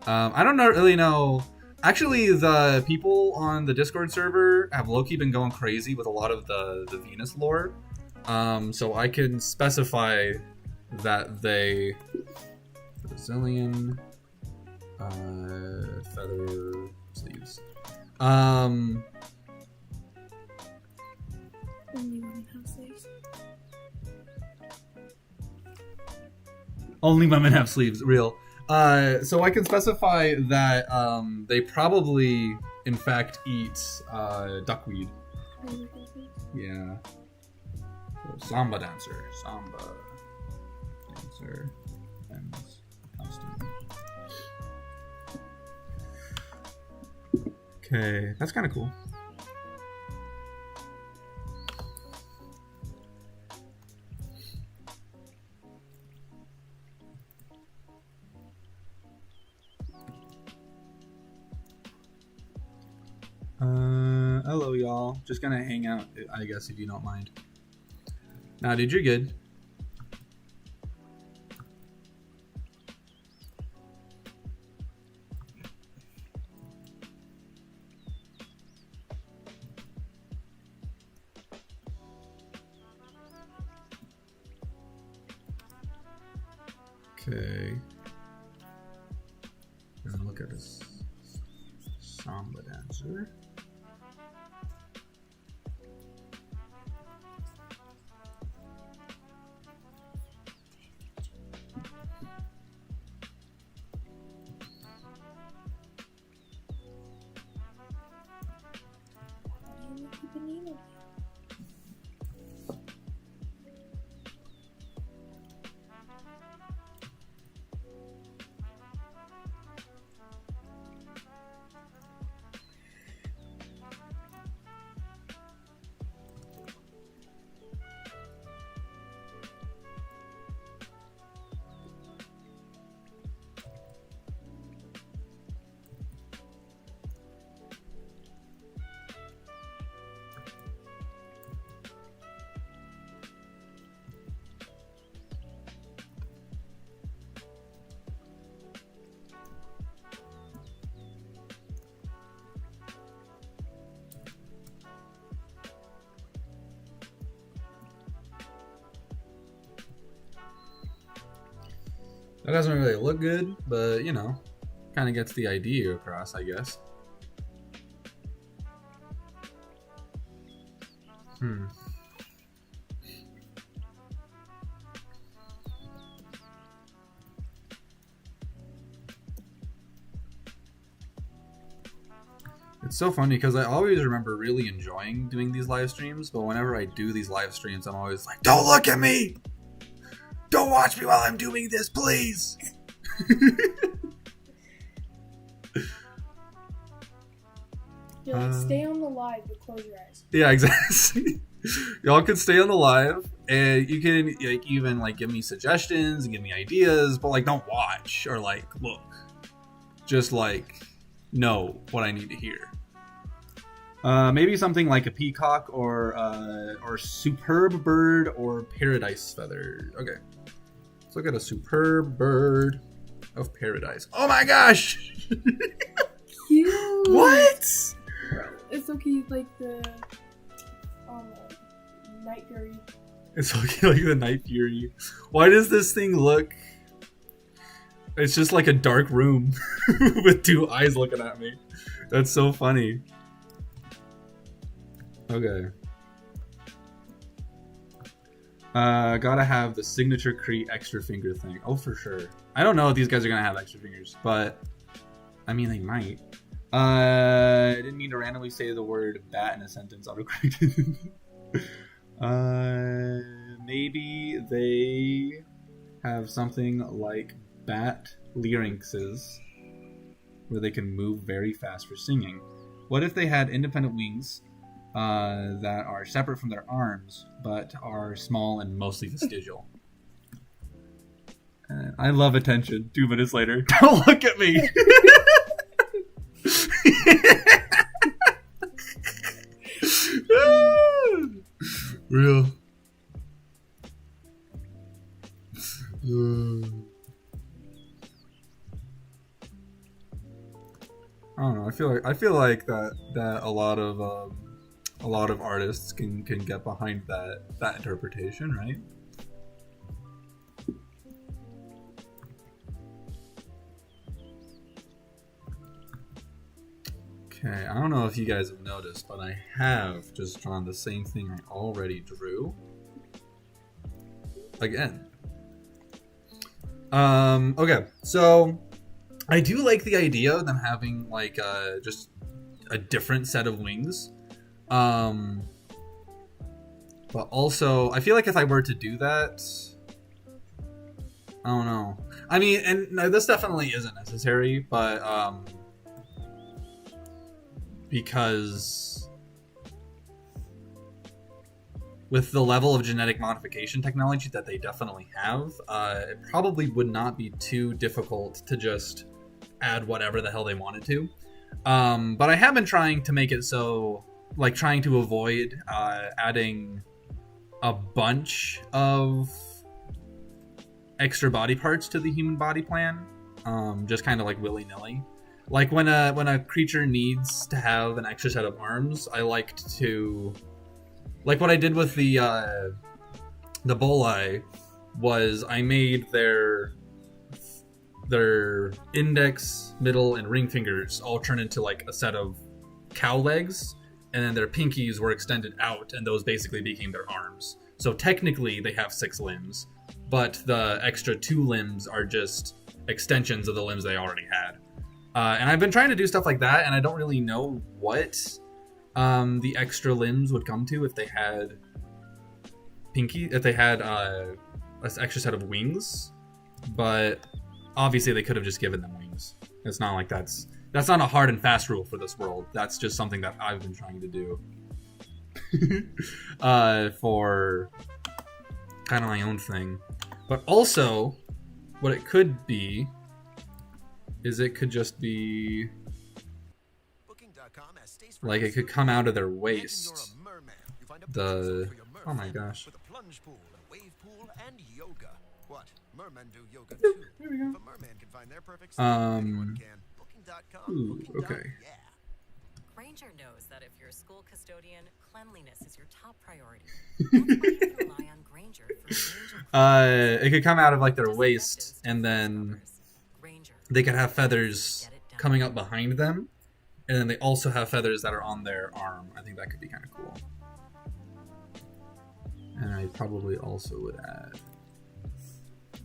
I don't really know. Actually, the people on the Discord server have low-key been going crazy with a lot of the Venus lore. So I can specify that they Brazilian feather sleeves. Only women have sleeves. Only women have sleeves. Real. So I can specify that they probably, in fact, eat duckweed. Yeah. So, samba dancer, men's costume. Okay, that's kind of cool. Hello, y'all. Just gonna hang out, I guess, if you don't mind. Nah, dude, you're good. Okay. I'm gonna look at this samba dancer. That doesn't really look good, but you know, kind of gets the idea across, I guess. It's so funny because I always remember really enjoying doing these live streams, but whenever I do these live streams, I'm always like, don't look at me! Don't watch me while I'm doing this, please! You're like, stay on the live, but close your eyes. Yeah, exactly. Y'all can stay on the live, and you can like even like give me suggestions and give me ideas, but like don't watch or like look. Just like know what I need to hear. Maybe something like a peacock or superb bird or paradise feather. Okay, let's look at a superb bird of paradise. Oh my gosh! Cute. What? It's so cute, like the night fury. It's looking like the night fury. Why does this thing look? It's just like a dark room with two eyes looking at me. That's so funny. Okay. Gotta have the signature Cree extra finger thing. Oh, for sure. I don't know if these guys are gonna have extra fingers, but I mean, they might. I didn't mean to randomly say the word bat in a sentence. Autocorrected. Maybe they have something like bat larynxes where they can move very fast for singing. What if they had independent wings that are separate from their arms but are small and mostly vestigial? I love attention. 2 minutes later, don't look at me. Real. I don't know. feel like that a lot of artists can get behind that interpretation, right? Okay, I don't know if you guys have noticed, but I have just drawn the same thing I already drew again. Okay, so I do like the idea of them having like just a different set of wings. But also, I feel like if I were to do that, I don't know. I mean, and no, this definitely isn't necessary, but because with the level of genetic modification technology that they definitely have, it probably would not be too difficult to just add whatever the hell they wanted to. But I have been trying to make it so, like, trying to avoid adding a bunch of extra body parts to the human body plan, just kind of like willy-nilly. Like when a creature needs to have an extra set of arms, I liked to, like what I did with the boli was I made their index, middle, and ring fingers all turn into like a set of cow legs, and then their pinkies were extended out, and those basically became their arms. So technically they have 6 limbs, but the extra 2 limbs are just extensions of the limbs they already had. And I've been trying to do stuff like that, and I don't really know what the extra limbs would come to if they had an extra set of wings. But obviously they could have just given them wings. It's not like that's not a hard and fast rule for this world. That's just something that I've been trying to do for kind of my own thing. But also, what it could be is it could just be like it could come out of their waist. Oh my gosh. There we go. Ooh, okay. Granger knows that if you're a school custodian, cleanliness is your top priority. That's why you can rely on Granger for a range of it could come out of like their waist, and then they could have feathers coming up behind them, and then they also have feathers that are on their arm. I think that could be kind of cool. And I probably also would add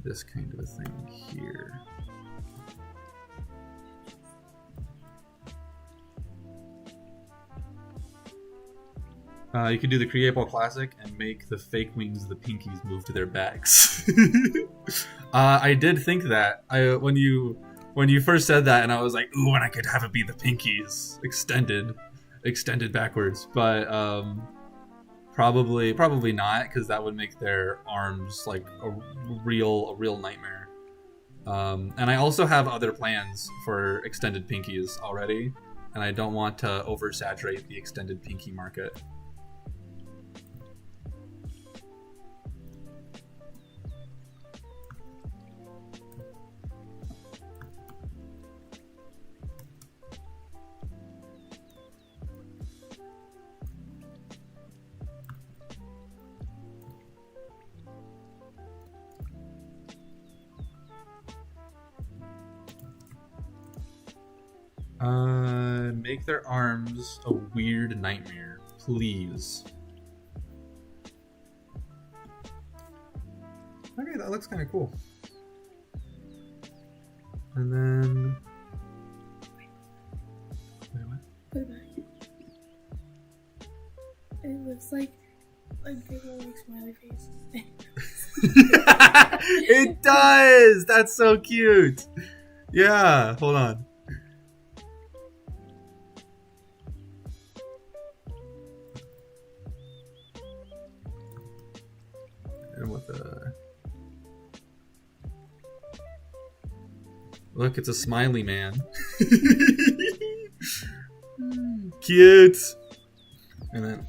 this kind of a thing here. You could do the Create-Ball Classic and make the fake wings of the pinkies move to their backs. I did think that when you first said that, and I was like, ooh, and I could have it be the pinkies extended backwards, but probably not, because that would make their arms like a real nightmare. And I also have other plans for extended pinkies already, and I don't want to oversaturate the extended pinky market. Make their arms a weird nightmare, please. Okay, that looks kind of cool. And then... Wait, what? Put it back. It looks like big old like smiley face. It does! That's so cute! Yeah, hold on. Look, it's a smiley man. Cute! And then...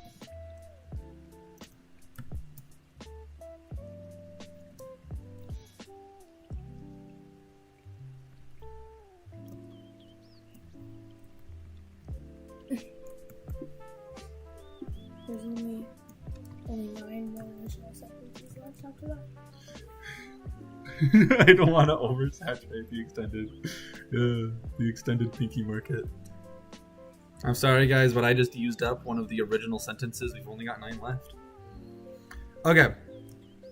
there's only 9 more additional sentences left after that. I don't want to oversaturate the extended pinky market. I'm sorry, guys, but I just used up one of the original sentences. We've only got 9 left. Okay,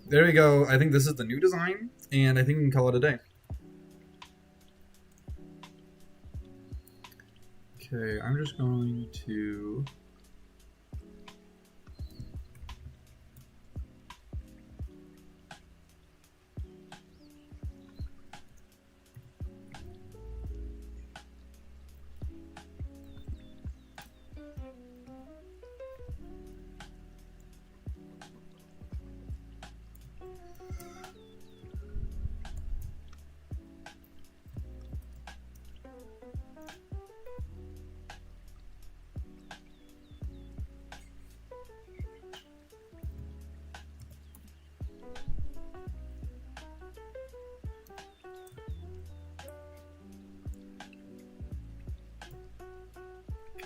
there we go. I think this is the new design, and I think we can call it a day. Okay, I'm just going to...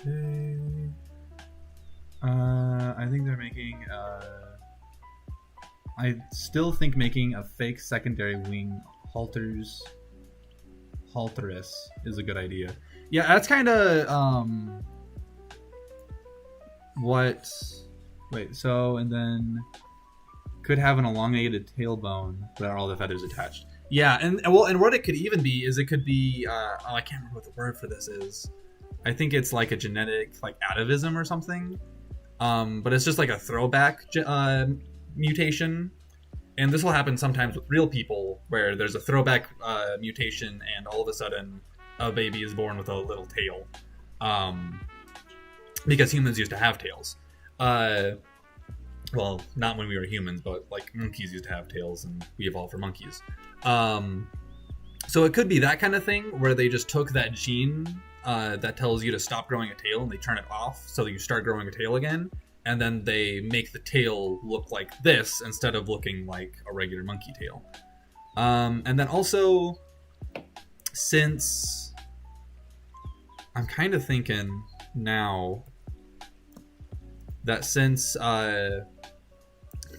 Okay. I think they're making. I still think making a fake secondary wing halteress is a good idea. Yeah, that's kind of what. Wait, so and then could have an elongated tailbone without all the feathers attached. Yeah, and what it could even be is it could be. I can't remember what the word for this is. I think it's like a genetic like atavism or something, but it's just like a throwback mutation, and this will happen sometimes with real people where there's a throwback mutation and all of a sudden a baby is born with a little tail, because humans used to have tails. Well, not when we were humans, but like monkeys used to have tails and we evolved from monkeys. So it could be that kind of thing where they just took that gene that tells you to stop growing a tail and they turn it off so you start growing a tail again, and then they make the tail look like this instead of looking like a regular monkey tail. And then also, since I'm kind of thinking now that since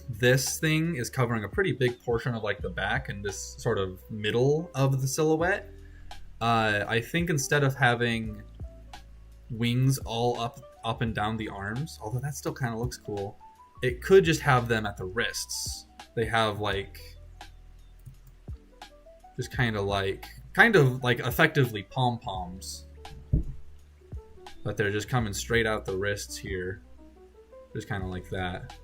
this thing is covering a pretty big portion of like the back and this sort of middle of the silhouette, I think instead of having wings all up and down the arms, although that still kind of looks cool, it could just have them at the wrists. They have like just kind of like effectively pom-poms, but they're just coming straight out the wrists here, just kind of like that.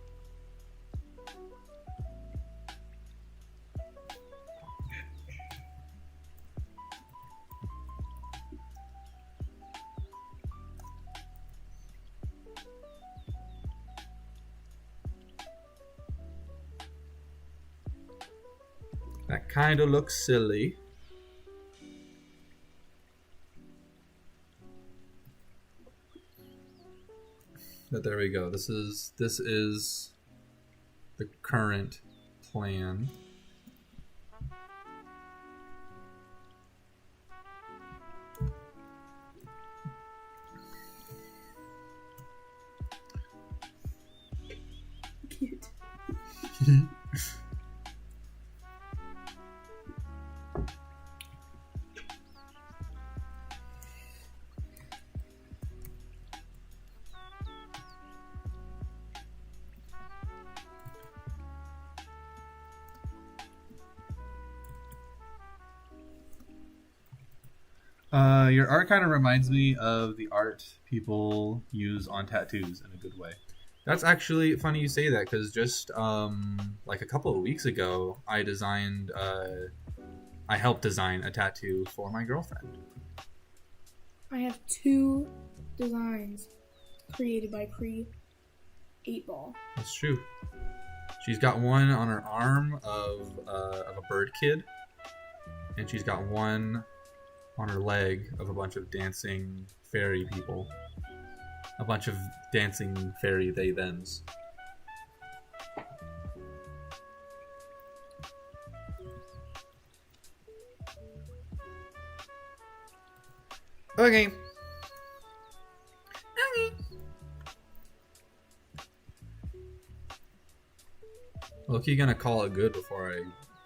That kind of looks silly. But there we go. This is the current plan. Cute. Your art kind of reminds me of the art people use on tattoos in a good way. That's actually funny you say that, because just like a couple of weeks ago, I helped design a tattoo for my girlfriend. I have 2 designs created by Pre-8Ball. That's true. She's got one on her arm of a bird kid, and she's got one on her leg of a bunch of dancing fairy people. A bunch of dancing fairy they-thens. Okay. Loki gonna call it good before I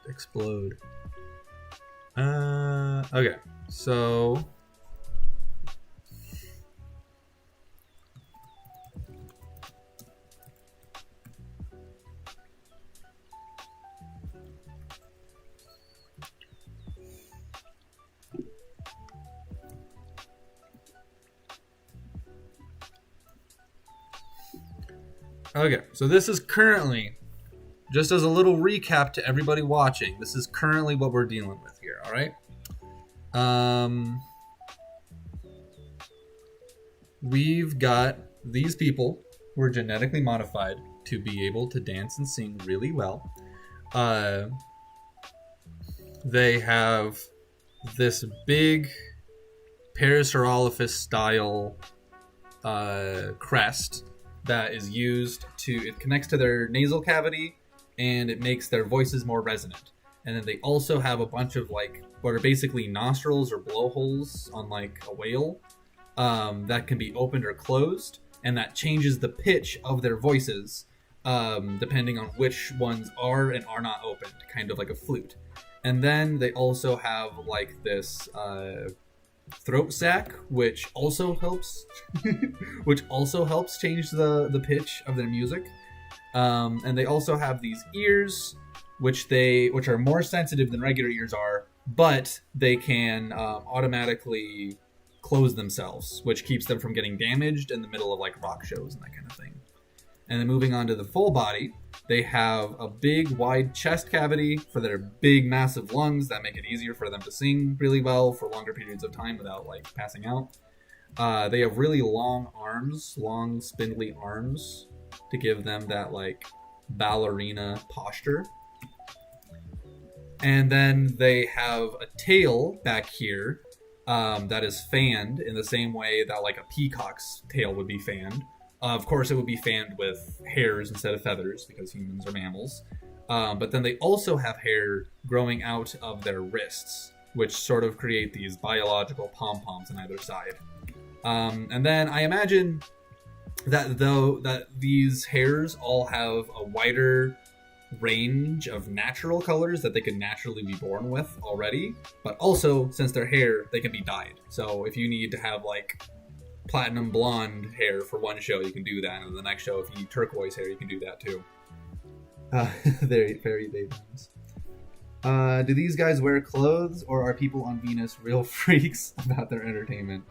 explode. Okay, so this is currently, just as a little recap to everybody watching, this is currently what we're dealing with here, all right? We've got these people who are genetically modified to be able to dance and sing really well. They have this big Parasaurolophus style crest that is used it connects to their nasal cavity and it makes their voices more resonant. And then they also have a bunch of like what are basically nostrils or blowholes on like a whale that can be opened or closed, and that changes the pitch of their voices depending on which ones are and are not opened, kind of like a flute. And then they also have like this throat sac, which also helps change the pitch of their music. And they also have these ears, which are more sensitive than regular ears are, but they can automatically close themselves, which keeps them from getting damaged in the middle of like rock shows and that kind of thing. And then moving on to the full body, they have a big wide chest cavity for their big massive lungs that make it easier for them to sing really well for longer periods of time without like passing out. They have really long arms, long spindly arms to give them that like ballerina posture. And then they have a tail back here that is fanned in the same way that like a peacock's tail would be fanned. Of course, it would be fanned with hairs instead of feathers because humans are mammals. But then they also have hair growing out of their wrists, which sort of create these biological pom-poms on either side. And then I imagine that these hairs all have a wider range of natural colors that they could naturally be born with already. But also, since they're hair, they can be dyed. So if you need to have like platinum blonde hair for one show, you can do that, and the next show if you need turquoise hair, you can do that too. Very babies. Do these guys wear clothes, or are people on Venus real freaks about their entertainment?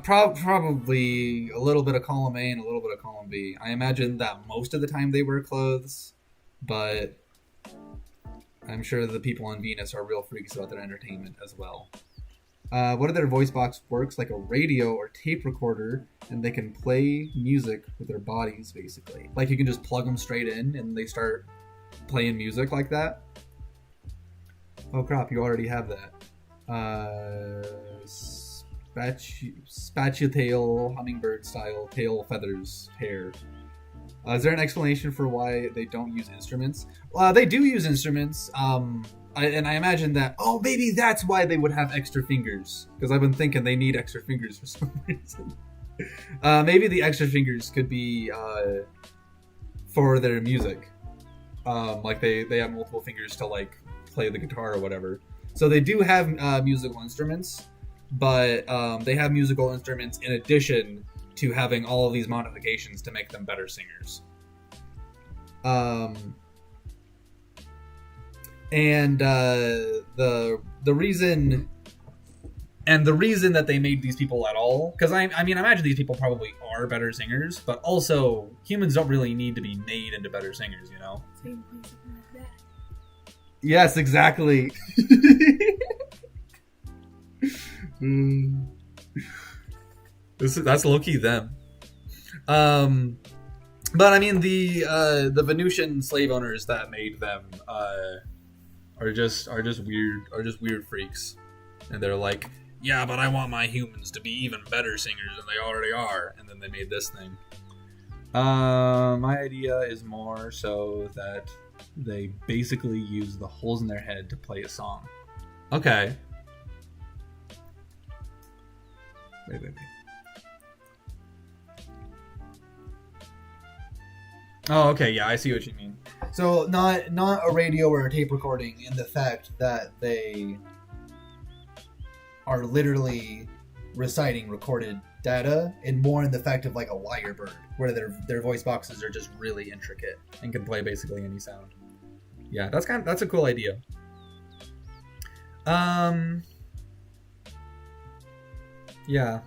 Probably a little bit of column A and a little bit of column B. I imagine that most of the time they wear clothes, but I'm sure the people on Venus are real freaks about their entertainment as well. What if their voice box works like a radio or tape recorder, and they can play music with their bodies, basically? Like you can just plug them straight in, and they start playing music like that? Oh crap, you already have that. Spatula-tail, hummingbird style, tail, feathers, hair. Is there an explanation for why they don't use instruments? They do use instruments. And I imagine that, maybe that's why they would have extra fingers. Because I've been thinking they need extra fingers for some reason. Maybe the extra fingers could be for their music. Like they have multiple fingers to like play the guitar or whatever. So they do have musical instruments, but they have musical instruments in addition to having all of these modifications to make them better singers. And the reason that they made these people at all, because I imagine these people probably are better singers, but also humans don't really need to be made into better singers, you know? Same principle like that. Yes, exactly. That's low-key them. But I mean the Venusian slave owners that made them are just weird freaks, and they're like, yeah, but I want my humans to be even better singers than they already are, and then they made this thing. My idea is more so that they basically use the holes in their head to play a song. Okay. Wait. Oh, okay, yeah, I see what you mean. So not a radio or a tape recording in the fact that they are literally reciting recorded data, and more in the fact of like a Lyrebird, where their voice boxes are just really intricate and can play basically any sound. Yeah, that's a cool idea. Yeah.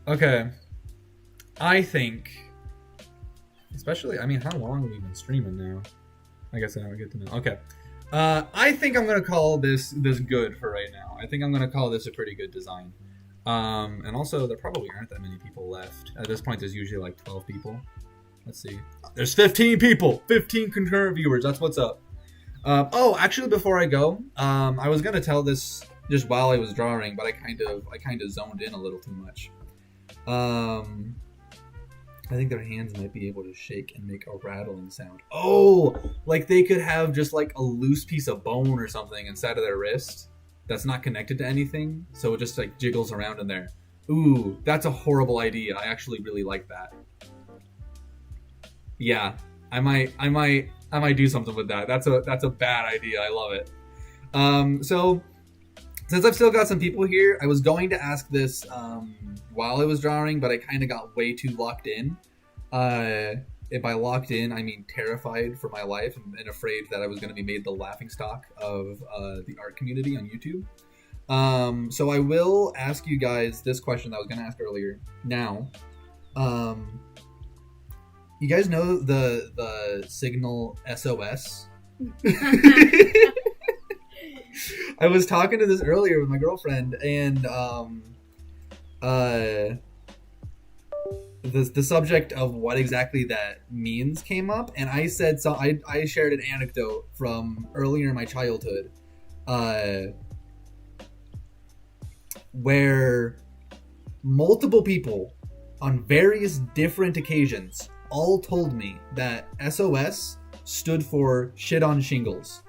Okay. I think, especially, I mean, how long have we been streaming now? I guess I don't get to know. Okay. I think I'm gonna call this good for right now. I think I'm gonna call this a pretty good design. And also, there probably aren't that many people left. At this point, there's usually like 12 people. Let's see. There's 15 people! 15 concurrent viewers. That's what's up. Oh, actually, before I go, I was gonna tell this just while I was drawing, but I kind of zoned in a little too much. I think their hands might be able to shake and make a rattling sound. Oh, like they could have just like a loose piece of bone or something inside of their wrist that's not connected to anything, so it just like jiggles around in there. Ooh, that's a horrible idea. I actually really like that. Yeah, I might do something with that. That's a bad idea. I love it. So since I've still got some people here, I was going to ask this while I was drawing, but I kind of got way too locked in. If by locked in, I mean terrified for my life and afraid that I was going to be made the laughingstock of the art community on YouTube. So I will ask you guys this question that I was going to ask earlier. Now, you guys know the signal SOS? I was talking to this earlier with my girlfriend, and the subject of what exactly that means came up, and I said so. I shared an anecdote from earlier in my childhood, where multiple people on various different occasions all told me that SOS stood for shit on shingles.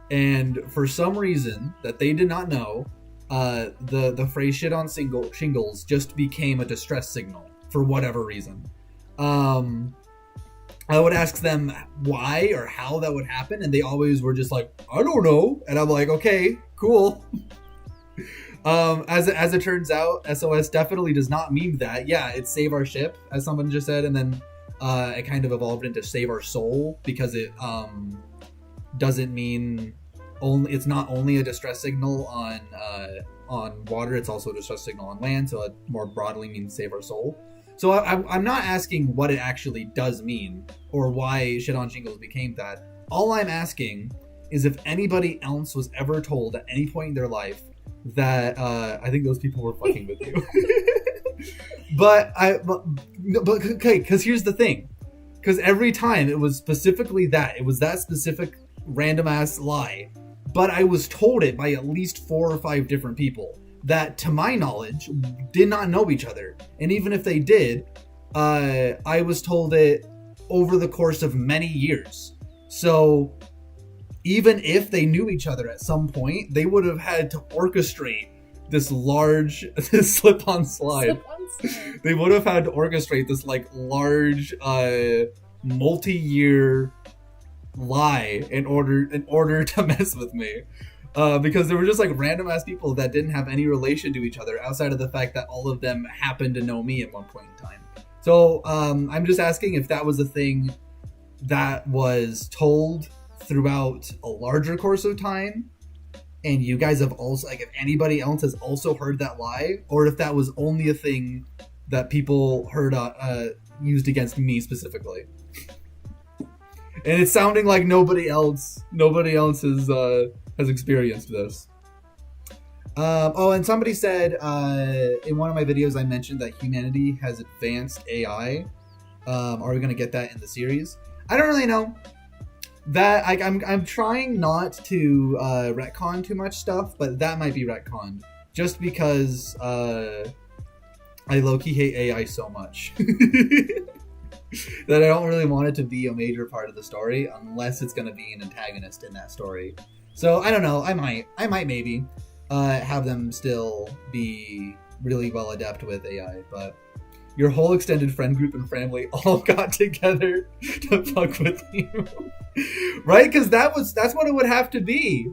And for some reason that they did not know, the phrase shit on shingles just became a distress signal for whatever reason. I would ask them why or how that would happen, and they always were just like, I don't know. And I'm like, okay, cool. As it turns out, SOS definitely does not mean that. Yeah, it's save our ship, as someone just said, and then it kind of evolved into save our soul, because it doesn't mean only, it's not only a distress signal on water, it's also a distress signal on land, so it more broadly means save our soul. So I'm not asking what it actually does mean or why shit on shingles became that. All I'm asking is if anybody else was ever told at any point in their life that I think those people were fucking with you. but okay, because here's the thing. Because every time it was specifically that. It was that specific random ass lie. But I was told it by at least 4 or 5 different people that, to my knowledge, did not know each other. And even if they did, I was told it over the course of many years. So even if they knew each other at some point, they would have had to orchestrate this slip-on slide. They would have had to orchestrate this like large multi-year lie in order to mess with me, because they were just like random ass people that didn't have any relation to each other outside of the fact that all of them happened to know me at one point in time. So I'm just asking if that was a thing that was told throughout a larger course of time, and you guys have also, like, if anybody else has also heard that lie, or if that was only a thing that people heard used against me specifically. And it's sounding like nobody else has experienced this. Oh, and somebody said in one of my videos I mentioned that humanity has advanced AI. Are we going to get that in the series? I don't really know. That I'm trying not to retcon too much stuff, but that might be retconned just because I low-key hate AI so much that I don't really want it to be a major part of the story unless it's going to be an antagonist in that story. So I don't know. I might maybe have them still be really well adept with AI, but Your whole extended friend group and family all got together to fuck with you. Right? Because that's what it would have to be.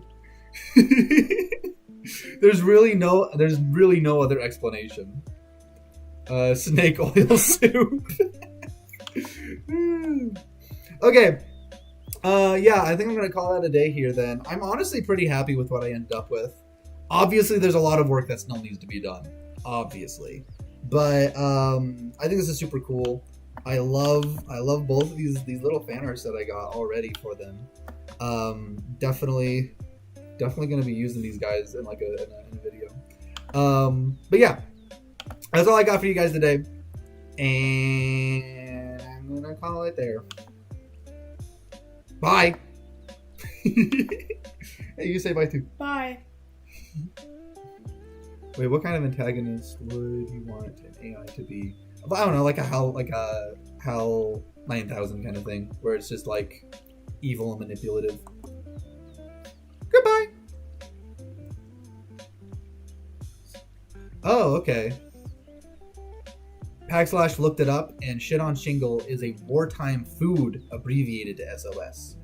There's really no other explanation. Snake oil soup. Okay. Yeah, I think I'm gonna call that a day here then. I'm honestly pretty happy with what I ended up with. Obviously, there's a lot of work that still needs to be done. Obviously. But I think this is super cool. I love both of these little fan arts that I got already for them. Definitely gonna be using these guys in like in a video. But yeah, that's all I got for you guys today, and I'm gonna call it there. Bye. Hey, you say bye too. Bye. Wait, what kind of antagonist would you want an AI to be? I don't know, like a HAL 9000 kind of thing, where it's just like evil and manipulative. Goodbye. Oh, okay. Packslash looked it up, and shit on shingle is a wartime food abbreviated to SOS.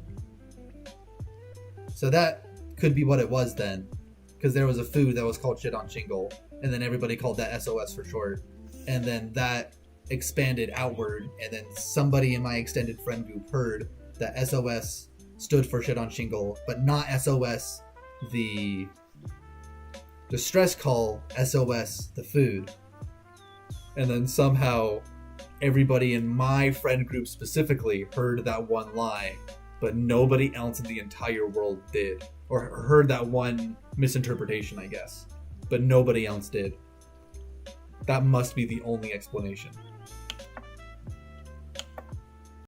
So that could be what it was then. Because there was a food that was called shit on shingle, and then everybody called that SOS for short. And then that expanded outward, and then somebody in my extended friend group heard that SOS stood for shit on shingle, but not SOS the distress call, SOS the food. And then somehow everybody in my friend group specifically heard that one lie, but nobody else in the entire world did. Or heard that one misinterpretation, I guess. But nobody else did. That must be the only explanation.